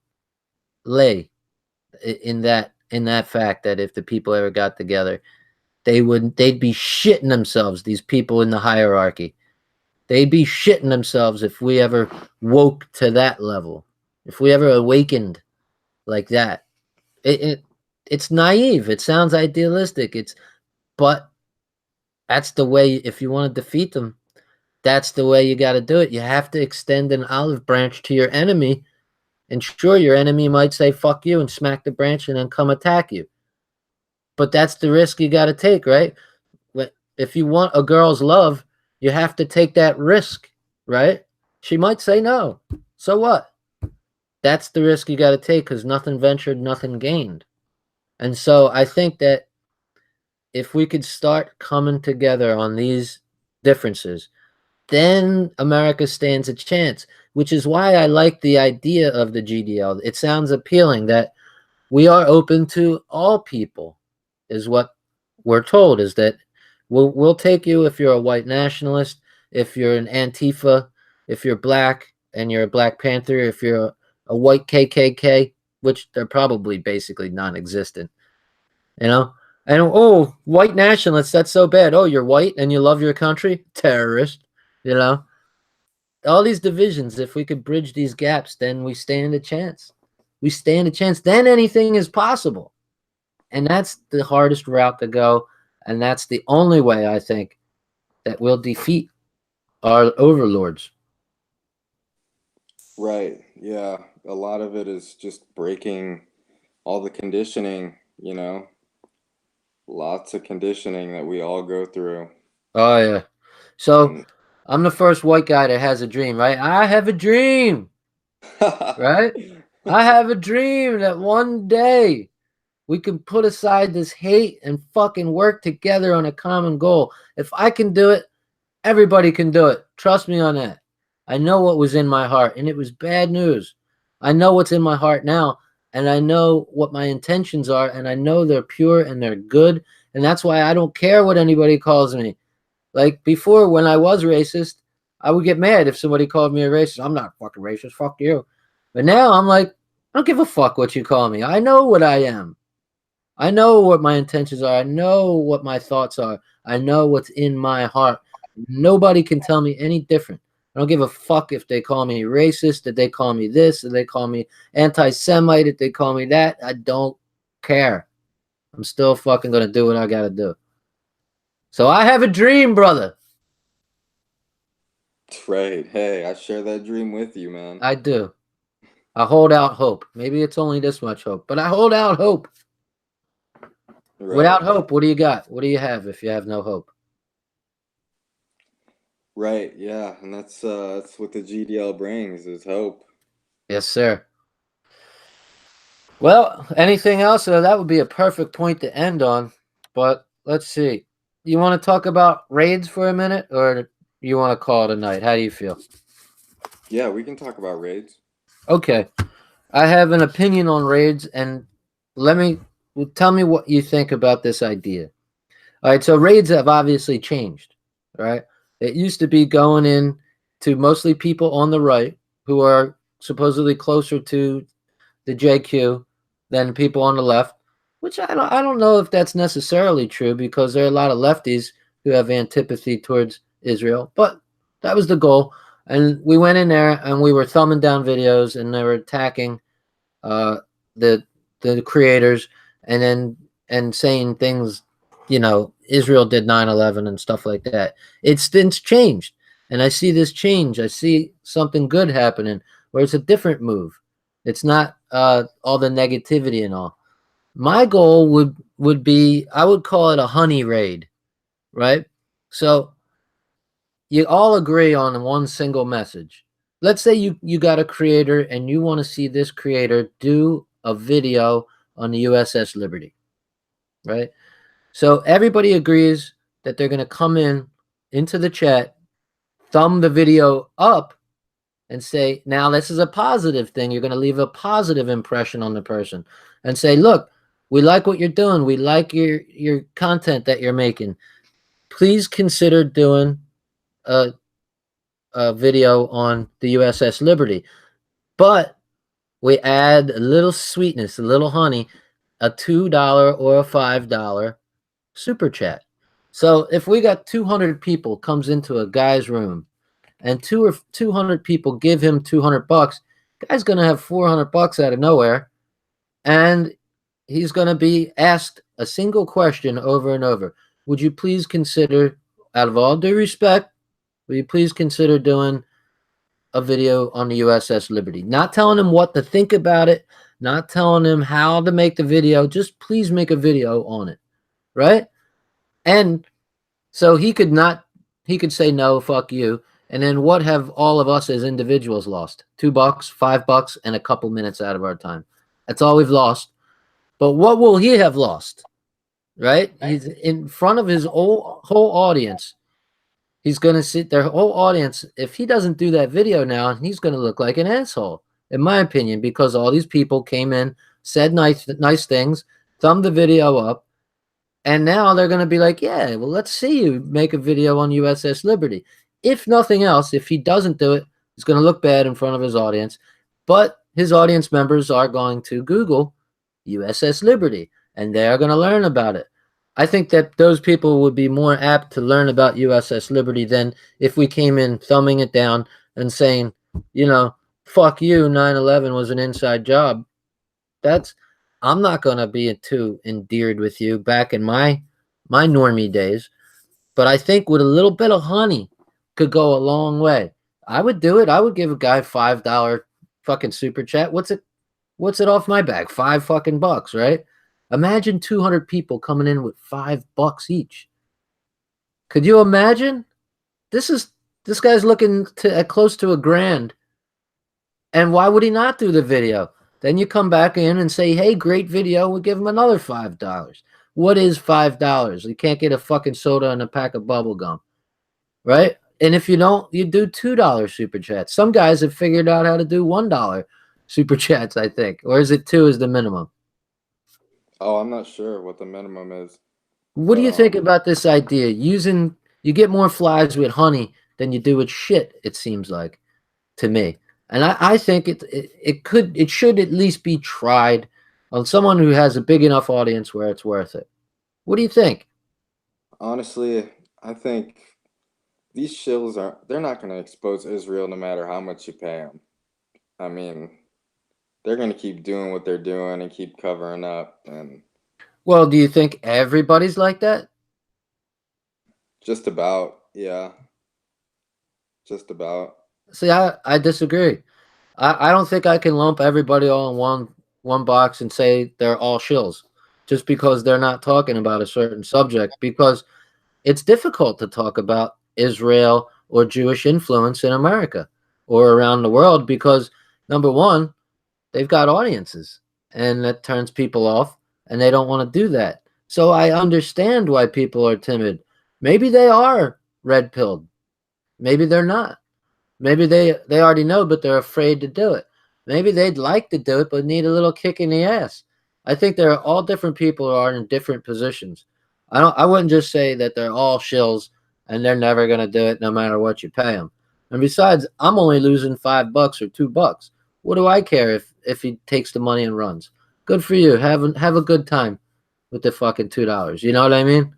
A: lay, in that fact that if the people ever got together, they'd be shitting themselves, these people in the hierarchy. They'd be shitting themselves if we ever woke to that level. If we ever awakened like that. It's naive. It sounds idealistic. But that's the way. If you want to defeat them, That's the way you got to do it. You have to extend an olive branch to your enemy. And sure, your enemy might say, fuck you, and smack the branch and then come attack you. But that's the risk you got to take, right? If you want a girl's love, you have to take that risk, right? She might say no. So what? That's the risk you got to take because nothing ventured, nothing gained. And so I think that if we could start coming together on these differences, then America stands a chance, which is why I like the idea of the GDL. It sounds appealing that we are open to all people, is what we're told, is that we'll take you if you're a white nationalist, if you're an Antifa, if you're black and you're a Black Panther, if you're a white KKK, which they're probably basically non-existent, you know? And oh, white nationalists, that's so bad. Oh, you're white and you love your country? Terrorist, you know? All these divisions, if we could bridge these gaps, then we stand a chance. We stand a chance. Then anything is possible. And that's the hardest route to go. And that's the only way, I think, that we'll defeat our overlords.
B: Right. Yeah. A lot of it is just breaking all the conditioning, you know, lots of conditioning that we all go through.
A: Oh, yeah. So
B: And
A: I'm the first white guy that has a dream, right? I have a dream, right? I have a dream that one day we can put aside this hate and fucking work together on a common goal. If I can do it, everybody can do it. Trust me on that. I know what was in my heart, and it was bad news. I know what's in my heart now, and I know what my intentions are, and I know they're pure and they're good, and that's why I don't care what anybody calls me. Like before, when I was racist, I would get mad if somebody called me a racist. I'm not fucking racist. Fuck you. But now I'm like, I don't give a fuck what you call me. I know what I am. I know what my intentions are. I know what my thoughts are. I know what's in my heart. Nobody can tell me any different. I don't give a fuck if they call me racist, if they call me this, if they call me anti-Semite, if they call me that. I don't care. I'm still fucking gonna do what I gotta do. So I have a dream, brother.
B: right. Hey, I share that dream with you, man.
A: I do. I hold out hope. Maybe it's only this much hope, but I hold out hope. Without
B: Right.
A: hope, what do you got? What do you have if you have no hope?
B: Right. Yeah. And that's what the GDL brings is hope.
A: Yes, sir. Well, anything else? That would be a perfect point to end on. But let's see. You want to talk about raids for a minute, or you want to call it a night? How do you feel?
B: Yeah, we can talk about raids.
A: Okay, I have an opinion on raids, and let me tell me what you think about this idea. All right, so raids have obviously changed. Right, it used to be going in to mostly people on the right who are supposedly closer to the JQ than people on the left, which I don't know if that's necessarily true because there are a lot of lefties who have antipathy towards Israel, but that was the goal. And we went in there and we were thumbing down videos and they were attacking uh, the the creators and saying things, Israel did 9/11 and stuff like that. It's since changed, and I see this change. I see something good happening where it's a different move. It's not all the negativity and all. My goal would be, I would call it a honey raid, right? So you all agree on one single message. Let's say you got a creator and you want to see this creator do a video on the USS Liberty, right? So everybody agrees that they're going to come into the chat, thumb the video up and say, now this is a positive thing. You're going to leave a positive impression on the person and say, look, we like what you're doing. We like your content that you're making. Please consider doing a video on the USS Liberty. But we add a little sweetness, a little honey, a $2 or a $5 super chat. So if we got 200 people comes into a guy's room and 200 people give him $200, guy's going to have $400 out of nowhere, and he's going to be asked a single question over and over. Would you please consider, out of all due respect, will you please consider doing a video on the USS Liberty? Not telling him what to think about it, not telling him how to make the video. Just please make a video on it, right? And so he could say no, fuck you. And then what have all of us as individuals lost? $2, $5, and a couple minutes out of our time. That's all we've lost. But what will he have lost? Right? He's in front of his whole audience. He's going to sit their whole audience. If he doesn't do that video now, he's going to look like an asshole, in my opinion, because all these people came in, said nice things, thumbed the video up, and now they're going to be like, yeah, well, let's see you make a video on USS Liberty. If nothing else, if he doesn't do it, he's going to look bad in front of his audience. But his audience members are going to Google USS Liberty, and they're going to learn about it. I think that those people would be more apt to learn about USS Liberty than if we came in thumbing it down and saying, you know, fuck you, 9/11 was an inside job. I'm not going to be too endeared with you back in my normie days. But I think with a little bit of honey could go a long way. I would do it. I would give a guy $5 fucking super chat. What's it off my back? $5 right? Imagine 200 people coming in with $5 each. Could you imagine? This guy's looking at close to $1,000. And why would he not do the video? Then you come back in and say, hey, great video. We'll give him another $5. What is $5? You can't get a fucking soda and a pack of bubble gum, right? And if you don't, you do $2 super chats. Some guys have figured out how to do $1 super chats, I think. Or is it 2 is the minimum?
B: Oh, I'm not sure what the minimum is.
A: What do you think about this idea? You get more flies with honey than you do with shit, it seems like, to me. And I think it should at least be tried on someone who has a big enough audience where it's worth it. What do you think?
B: Honestly, I think these shills they're not going to expose Israel no matter how much you pay them. I mean, they're going to keep doing what they're doing and keep covering up. And
A: well, do you think everybody's like that?
B: Just about, yeah. Just about.
A: See, I disagree. I don't think I can lump everybody all in one box and say they're all shills just because they're not talking about a certain subject, because it's difficult to talk about Israel or Jewish influence in America or around the world because, number one, they've got audiences and that turns people off and they don't want to do that. So I understand why people are timid. Maybe they are red-pilled. Maybe they're not. Maybe they already know, but they're afraid to do it. Maybe they'd like to do it, but need a little kick in the ass. I think there are all different people who are in different positions. I wouldn't just say that they're all shills and they're never going to do it no matter what you pay them. And besides, I'm only losing $5 or $2. What do I care if he takes the money and runs? Good for you. Have a good time with the fucking $2. You know what I mean?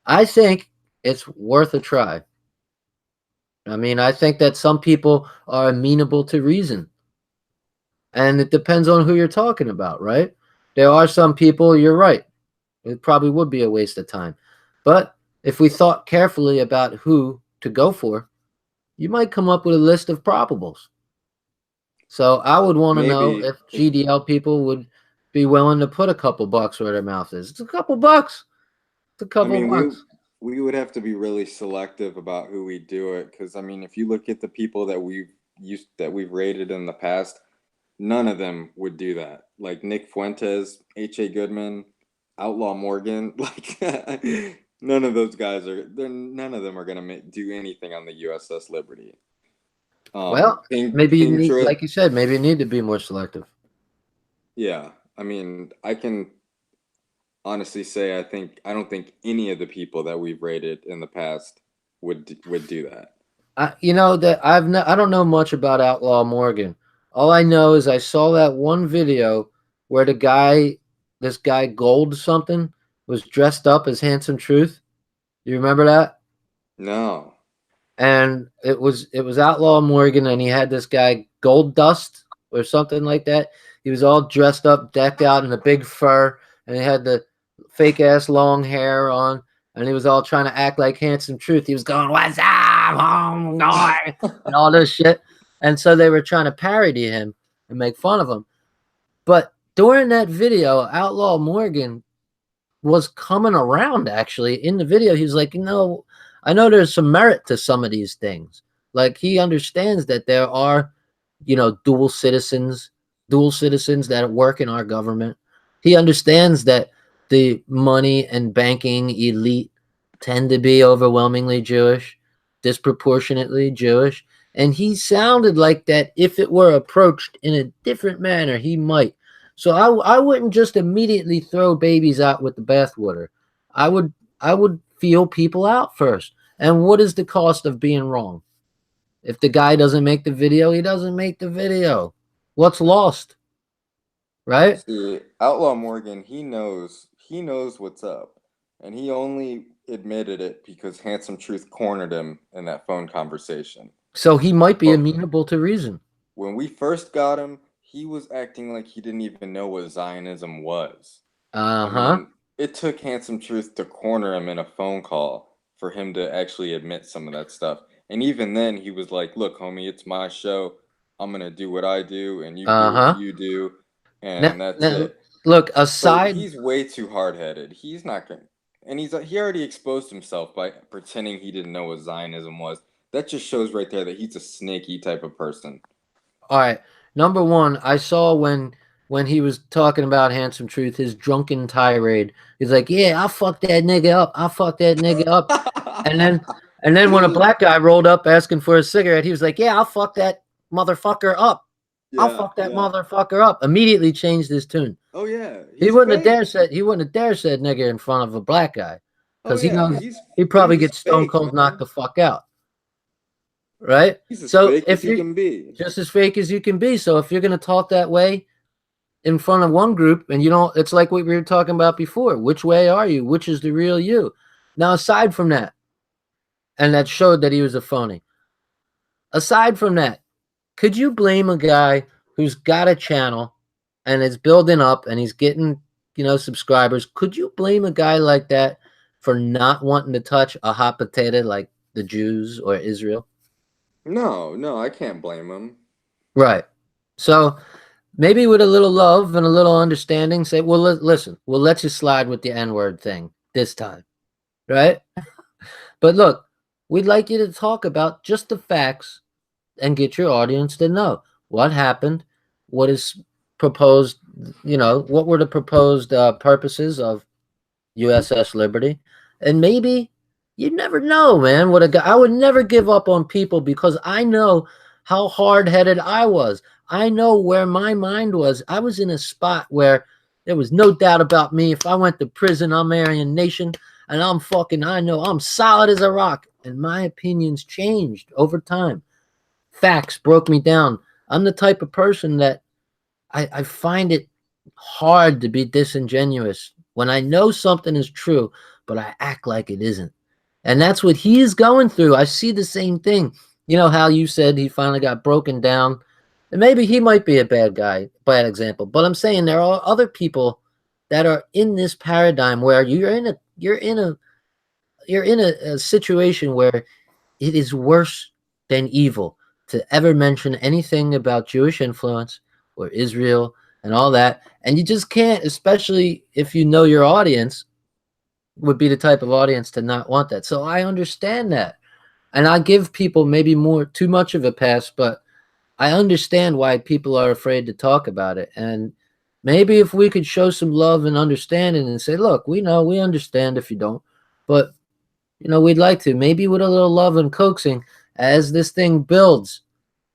A: I think it's worth a try. I mean, I think that some people are amenable to reason. And it depends on who you're talking about, right? There are some people, you're right, it probably would be a waste of time. But if we thought carefully about who to go for, you might come up with a list of probables. So I would want to know if GDL people would be willing to put a couple bucks where their mouth is. It's a couple bucks. It's a couple bucks.
B: We would have to be really selective about who we do it, because I mean, if you look at the people that we've rated in the past, none of them would do that. Like Nick Fuentes, H.A. Goodman, Outlaw Morgan, like none of those guys none of them are gonna do anything on the USS Liberty.
A: Well, maybe you need, like you said, maybe you need to be more selective.
B: Yeah, I mean, I can honestly say I don't think any of the people that we've rated in the past would do that.
A: You know that I don't know much about Outlaw Morgan. All I know is I saw that one video where this guy Gold something was dressed up as Handsome Truth. You remember that?
B: No.
A: And it was Outlaw Morgan, and he had this guy Gold Dust or something like that. He was all dressed up, decked out in a big fur, and he had the fake ass long hair on, and he was all trying to act like Handsome Truth. He was going, "What's up? drive home, guy, and all this shit. And so they were trying to parody him and make fun of him. But during that video, Outlaw Morgan was coming around actually in the video. He's like, I know there's some merit to some of these things. Like he understands that there are, dual citizens that work in our government. He understands that the money and banking elite tend to be overwhelmingly Jewish, disproportionately Jewish. And he sounded like that if it were approached in a different manner, he might. So I wouldn't just immediately throw babies out with the bathwater. I would feel people out first. And what is the cost of being wrong? If the guy doesn't make the video, he doesn't make the video. What's lost? Right?
B: See, Outlaw Morgan, he knows what's up, and he only admitted it because Handsome Truth cornered him in that phone conversation.
A: So he might be
B: But
A: amenable to reason.
B: when we first got him, he was acting like he didn't even know what Zionism was. I
A: Uh-huh.
B: mean, it took Handsome Truth to corner him in a phone call for him to actually admit some of that stuff. And even then, he was like, "Look, homie, it's my show. I'm gonna do what I do, and you do what
A: Uh-huh.
B: you do,
A: Now,
B: and that's
A: now
B: it."
A: look,
B: But
A: aside
B: he's way too hard-headed. He's not gonna, and he already exposed himself by pretending he didn't know what Zionism was. That just shows right there that he's a snaky type of person.
A: All right. Number one, I saw when he was talking about Handsome Truth, his drunken tirade. He's like, "Yeah, I'll fuck that nigga up. I'll fuck that nigga up." And then and then when a black guy rolled up asking for a cigarette, he was like, "Yeah, I'll fuck that motherfucker up. I'll
B: Yeah,
A: fuck that
B: yeah.
A: motherfucker up." Immediately changed his tune.
B: Oh yeah,
A: He
B: he's
A: wouldn't have dare
B: fake.
A: said he wouldn't have dare said nigga in front of a black guy
B: Oh
A: because he
B: yeah,
A: knows
B: he's
A: he'd
B: but
A: probably
B: he's
A: get stone
B: fake,
A: cold knocked
B: man.
A: the fuck out. Right?
B: He's as
A: So
B: fake as
A: if
B: he
A: you're
B: can be.
A: just as fake as you can be, so if you're gonna talk that way in front of one group and it's like what we were talking about before. Which way are you? Which is the real you? Now, aside from that, and that showed that he was a phony. Aside from that, could you blame a guy who's got a channel and is building up and he's getting, subscribers? Could you blame a guy like that for not wanting to touch a hot potato like the Jews or Israel?
B: No, no, I can't blame him.
A: Right. So maybe with a little love and a little understanding, say, well, listen, we'll let you slide with the N word thing this time. Right. But look, we'd like you to talk about just the facts and get your audience to know what happened, what is proposed, what were the proposed purposes of USS Liberty, and maybe you never know, man. What a guy! I would never give up on people because I know how hard-headed I was. I know where my mind was. I was in a spot where there was no doubt about me. If I went to prison, I'm Aryan Nation, and I know I'm solid as a rock. And my opinions changed over time. Facts broke me down. I'm the type of person that I find it hard to be disingenuous when I know something is true, but I act like it isn't. And that's what he is going through. I see the same thing. You know how you said he finally got broken down? And maybe he might be a bad guy, bad example. But I'm saying there are other people that are in this paradigm where you're in a situation where it is worse than evil to ever mention anything about Jewish influence or Israel and all that. And you just can't, especially if you know your audience would be the type of audience to not want that. So I understand that. And I give people maybe too much of a pass, but I understand why people are afraid to talk about it. And maybe if we could show some love and understanding and say, look, we understand if you don't, but we'd like to. Maybe with a little love and coaxing, as this thing builds,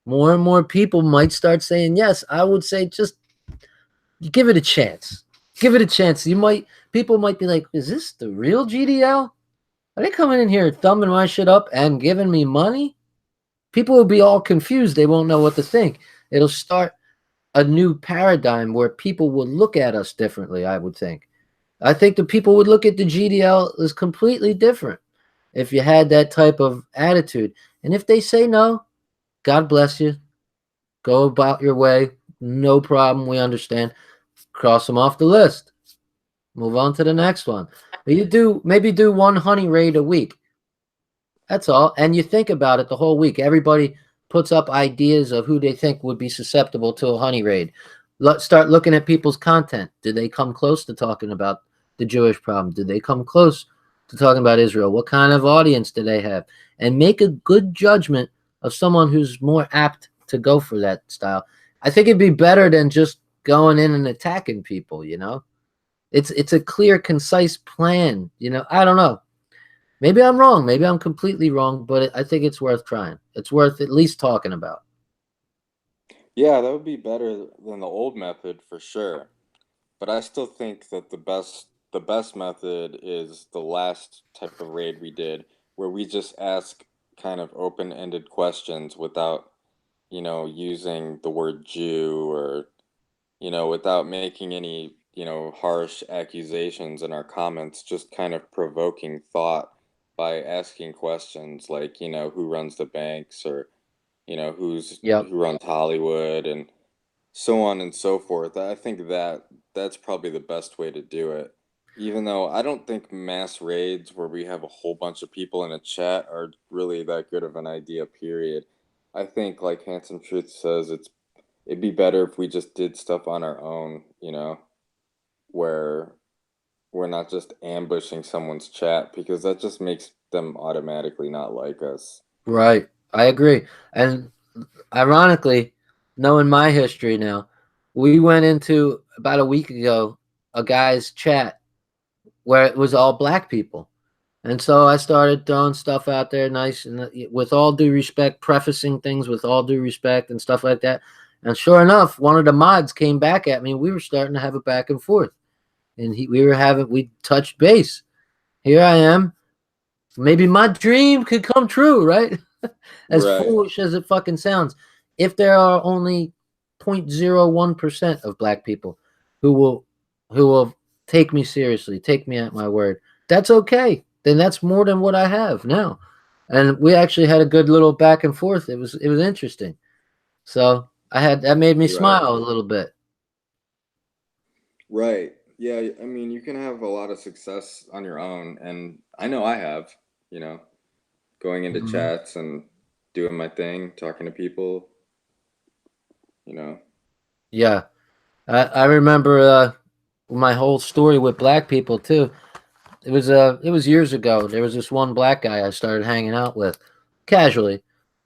A: more and more people might start saying yes. I would say just give it a chance. Give it a chance. People might be like, is this the real GDL? Are they coming in here thumbing my shit up and giving me money? People will be all confused. They won't know what to think. It'll start a new paradigm where people will look at us differently, I would think. I think the people would look at the GDL as completely different if you had that type of attitude. And if they say no, God bless you. Go about your way. No problem. We understand. Cross them off the list. Move on to the next one. Maybe do one honey raid a week. That's all. And you think about it the whole week. Everybody puts up ideas of who they think would be susceptible to a honey raid. Start looking at people's content. Did they come close to talking about the Jewish problem? Did they come close to talking about Israel? What kind of audience do they have? And make a good judgment of someone who's more apt to go for that style. I think it'd be better than just going in and attacking people, you know? It's a clear, concise plan, you know. I don't know. Maybe I'm wrong. Maybe I'm completely wrong, but I think it's worth trying. It's worth at least talking about.
B: Yeah, that would be better than the old method for sure. But I still think that the best method is the last type of raid we did, where we just ask kind of open-ended questions without, using the word Jew or, without making any, harsh accusations in our comments, just kind of provoking thought by asking questions like, who runs the banks or,
A: Yep.
B: who runs Hollywood and so on and so forth. I think that that's probably the best way to do it. Even though I don't think mass raids where we have a whole bunch of people in a chat are really that good of an idea, period. I think like Handsome Truth says, it'd be better if we just did stuff on our own, where we're not just ambushing someone's chat because that just makes them automatically not like us.
A: Right. I agree. And ironically, knowing my history now, we went into about a week ago a guy's chat where it was all black people. And so I started throwing stuff out there, nice and with all due respect, prefacing things with all due respect and stuff like that. And sure enough, one of the mods came back at me. We were starting to have a back and forth, and we touched base. Here I am. Maybe my dream could come true, right? As
B: Right.
A: foolish as it fucking sounds. If there are only 0.01% of black people who will who will take me seriously, take me at my word, that's okay. Then that's more than what I have now. And we actually had a good little back and forth. It was interesting. So that made me
B: Right.
A: smile a little bit.
B: Right. Yeah, I mean, you can have a lot of success on your own, and I know I have, you know, going into
A: Mhm.
B: chats and doing my thing, talking to people, you know.
A: Yeah, I remember my whole story with black people too. It was years ago. There was this one black guy I started hanging out with casually,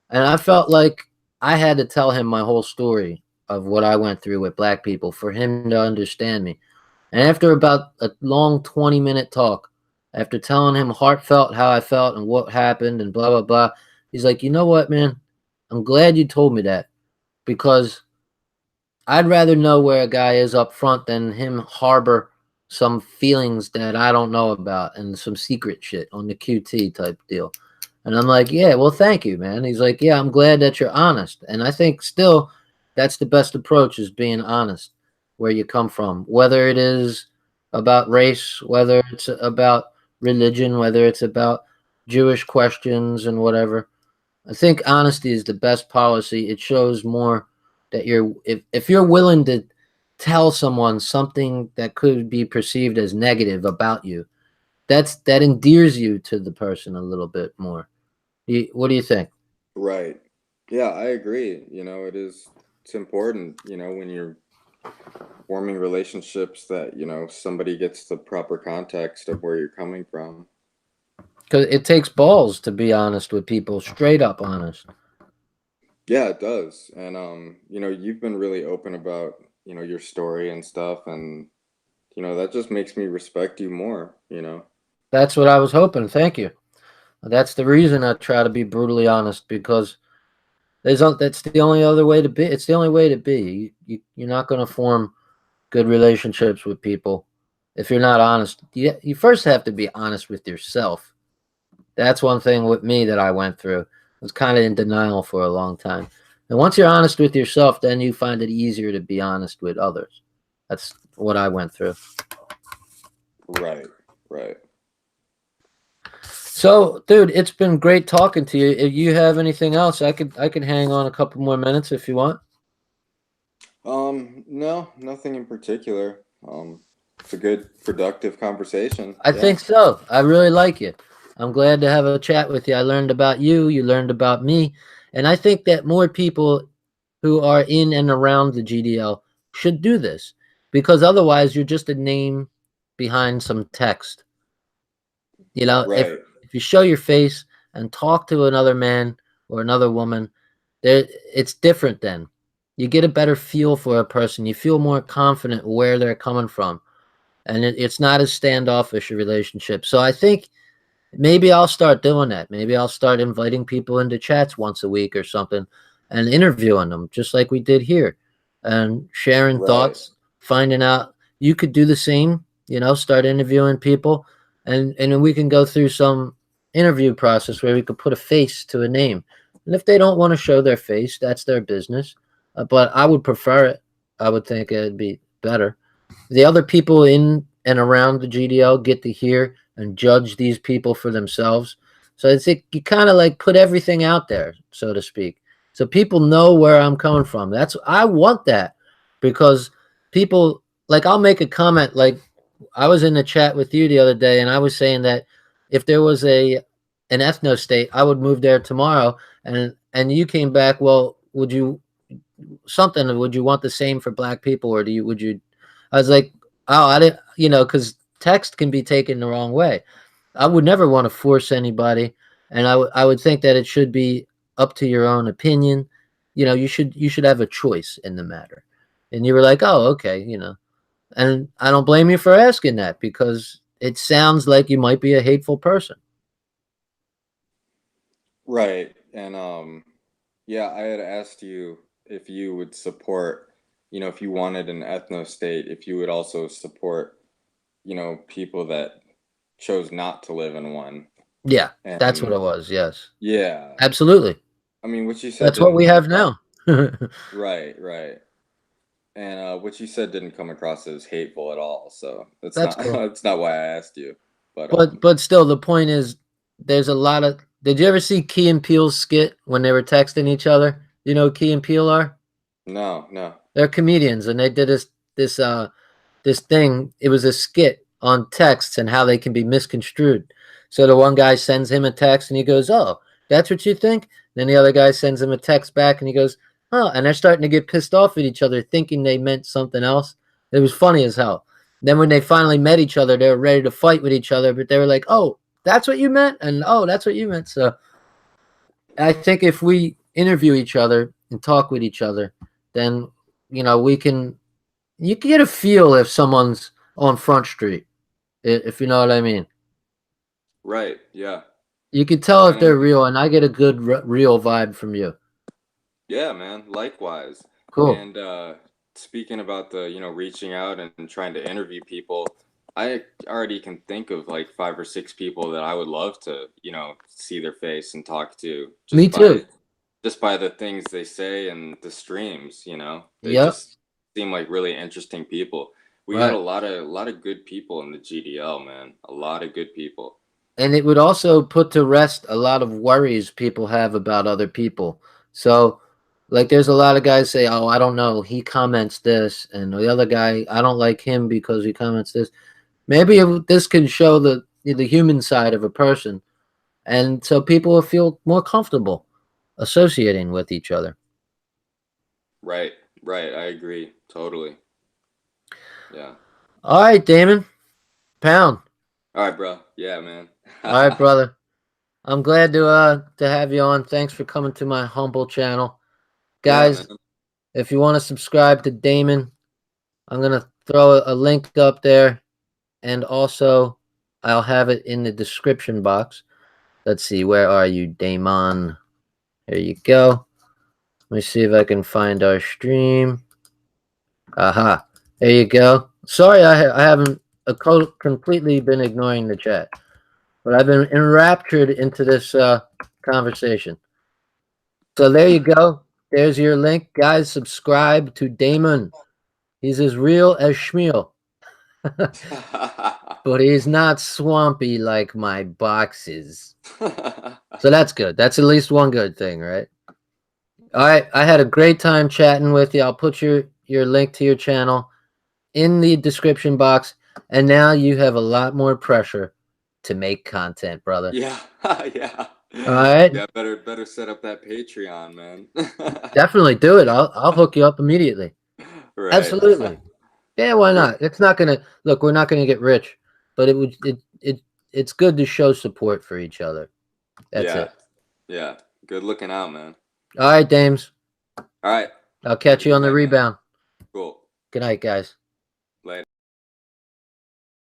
A: and I felt like I had to tell him my whole story of what I went through with black people for him to understand me. And after about a long 20-minute talk, after telling him heartfelt how I felt and what happened and blah blah blah, he's like, "You know what, man? I'm glad you told me that because I'd rather know where a guy is up front than him harbor some feelings that I don't know about and some secret shit on the QT type deal." And I'm like, "Yeah, well, thank you, man." He's like, "Yeah, I'm glad that you're honest." And I think still that's the best approach is being honest where you come from, whether it is about race, whether it's about religion, whether it's about Jewish questions and whatever. I think honesty is the best policy. It shows more that if you're willing to tell someone something that could be perceived as negative about you, that endears you to the person a little bit more. What do you think?
B: Right. Yeah, I agree. It's important, when you're forming relationships that, somebody gets the proper context of where you're coming from.
A: Because it takes balls to be honest with people, straight up honest.
B: Yeah, it does. And you've been really open about, your story and stuff and that just makes me respect you more.
A: That's what I was hoping. Thank you. That's the reason I try to be brutally honest because that's the only other way to be. It's the only way to be. You're not going to form good relationships with people if you're not honest. You first have to be honest with yourself. That's one thing with me that I went through. I was kind of in denial for a long time. And once you're honest with yourself, then you find it easier to be honest with others. That's what I went through.
B: Right, right.
A: So, dude, it's been great talking to you. If you have anything else, I could hang on a couple more minutes if you want.
B: No, nothing in particular. It's a good, productive conversation.
A: I
B: Yeah.
A: think so. I really like you. I'm glad to have a chat with you. I learned about you. You learned about me. And I think that more people who are in and around the GDL should do this because otherwise you're just a name behind some text. You know,
B: Right.
A: if you show your face and talk to another man or another woman, there it's different then. You get a better feel for a person. You feel more confident where they're coming from. And it's not as standoffish a relationship. So I think maybe I'll start doing that. Maybe I'll start inviting people into chats once a week or something and interviewing them, just like we did here, and sharing
B: Right.
A: thoughts, finding out. You could do the same, start interviewing people, and then we can go through some interview process where we could put a face to a name. And if they don't want to show their face, that's their business. But I would prefer it. I would think it'd be better. The other people in and around the GDL get to hear and judge these people for themselves. So it's like you kind of like put everything out there, so to speak. So people know where I'm coming from. That's I want that because people like I'll make a comment like I was in the chat with you the other day and I was saying that if there was an ethno state, I would move there tomorrow and you came back, well, would you want the same for black people or would you I was like, oh, I didn't, because text can be taken the wrong way. I would never want to force anybody, and I would think that it should be up to your own opinion. You should have a choice in the matter. And you were like, oh, okay, and I don't blame you for asking that because it sounds like you might be a hateful person.
B: Right. And yeah, I had asked you if you would support, if you wanted an ethno state, if you would also support, people that chose not to live in one.
A: Yeah, that's what
B: And
A: it was. Yes,
B: yeah,
A: absolutely.
B: I mean, what you said
A: That's what
B: didn't
A: we
B: come
A: have
B: across.
A: now.
B: Right, right. And what you said didn't come across as hateful at all. So that's
A: That's
B: not
A: cool.
B: that's not why I asked you. But
A: But still, the point is, there's a lot of. Did you ever see Key and Peele's skit when they were texting each other? You know who Key and Peele are?
B: no, no.
A: They're comedians, and they did this thing. It was a skit on texts and how they can be misconstrued. So the one guy sends him a text, and he goes, "Oh, that's what you think." Then the other guy sends him a text back, and he goes, "Oh," and they're starting to get pissed off at each other, thinking they meant something else. It was funny as hell. Then when they finally met each other, they were ready to fight with each other, but they were like, "Oh, that's what you meant," and "Oh, that's what you meant." So I think if we interview each other and talk with each other, then we can. You can get a feel if someone's on Front Street, if you know what I mean.
B: Right, yeah.
A: You can tell if
B: And I
A: they're
B: mean,
A: real, and I get a good real vibe from you.
B: yeah, man, likewise.
A: Cool.
B: And speaking about the, reaching out and trying to interview people, I already can think of like five or six people that I would love to, see their face and talk to
A: Me too.
B: just by the things they say and the streams, They
A: Yep.
B: just seem like really interesting people. We got
A: Right.
B: a lot of good people in the GDL, man. A lot of good people.
A: And it would also put to rest a lot of worries people have about other people. So, like, there's a lot of guys say, "Oh, I don't know, he comments this," and the other guy, "I don't like him because he comments this." Maybe this can show the human side of a person, and so people will feel more comfortable associating with each other.
B: Right, right. I agree. Totally. Yeah.
A: All right, Damon, pound.
B: All right, bro. Yeah, man.
A: All right, brother. I'm glad to have you on. Thanks for coming to my humble channel,
B: Yeah, man.
A: guys. If you want to subscribe to Damon, I'm gonna throw a link up there, and also I'll have it in the description box. Let's see, where are you, Damon? There you go. Let me see if I can find our stream. Aha, there you go. Sorry, I haven't completely been ignoring the chat, but I've been enraptured into this conversation. So there you go. There's your link, guys. Subscribe to Damon. He's as real as Schmiel, but he's not swampy like my boxes. So that's good. That's at least one good thing, right? All right, I had a great time chatting with you. I'll put your link to your channel in the description box, and now you have a lot more pressure to make content, brother.
B: Yeah, yeah.
A: All right,
B: Yeah, better set up that Patreon, man.
A: definitely do it. I'll hook you up immediately.
B: Right.
A: Absolutely. Yeah, why
B: Great.
A: not? It's not gonna look. We're not gonna get rich, but it's good to show support for each other. That's
B: Yeah.
A: it.
B: Yeah. Good looking out, man.
A: All right, Dames.
B: All right.
A: I'll
B: Have
A: catch
B: a
A: you
B: good
A: on the
B: night, man.
A: rebound.
B: Cool.
A: Good night, guys.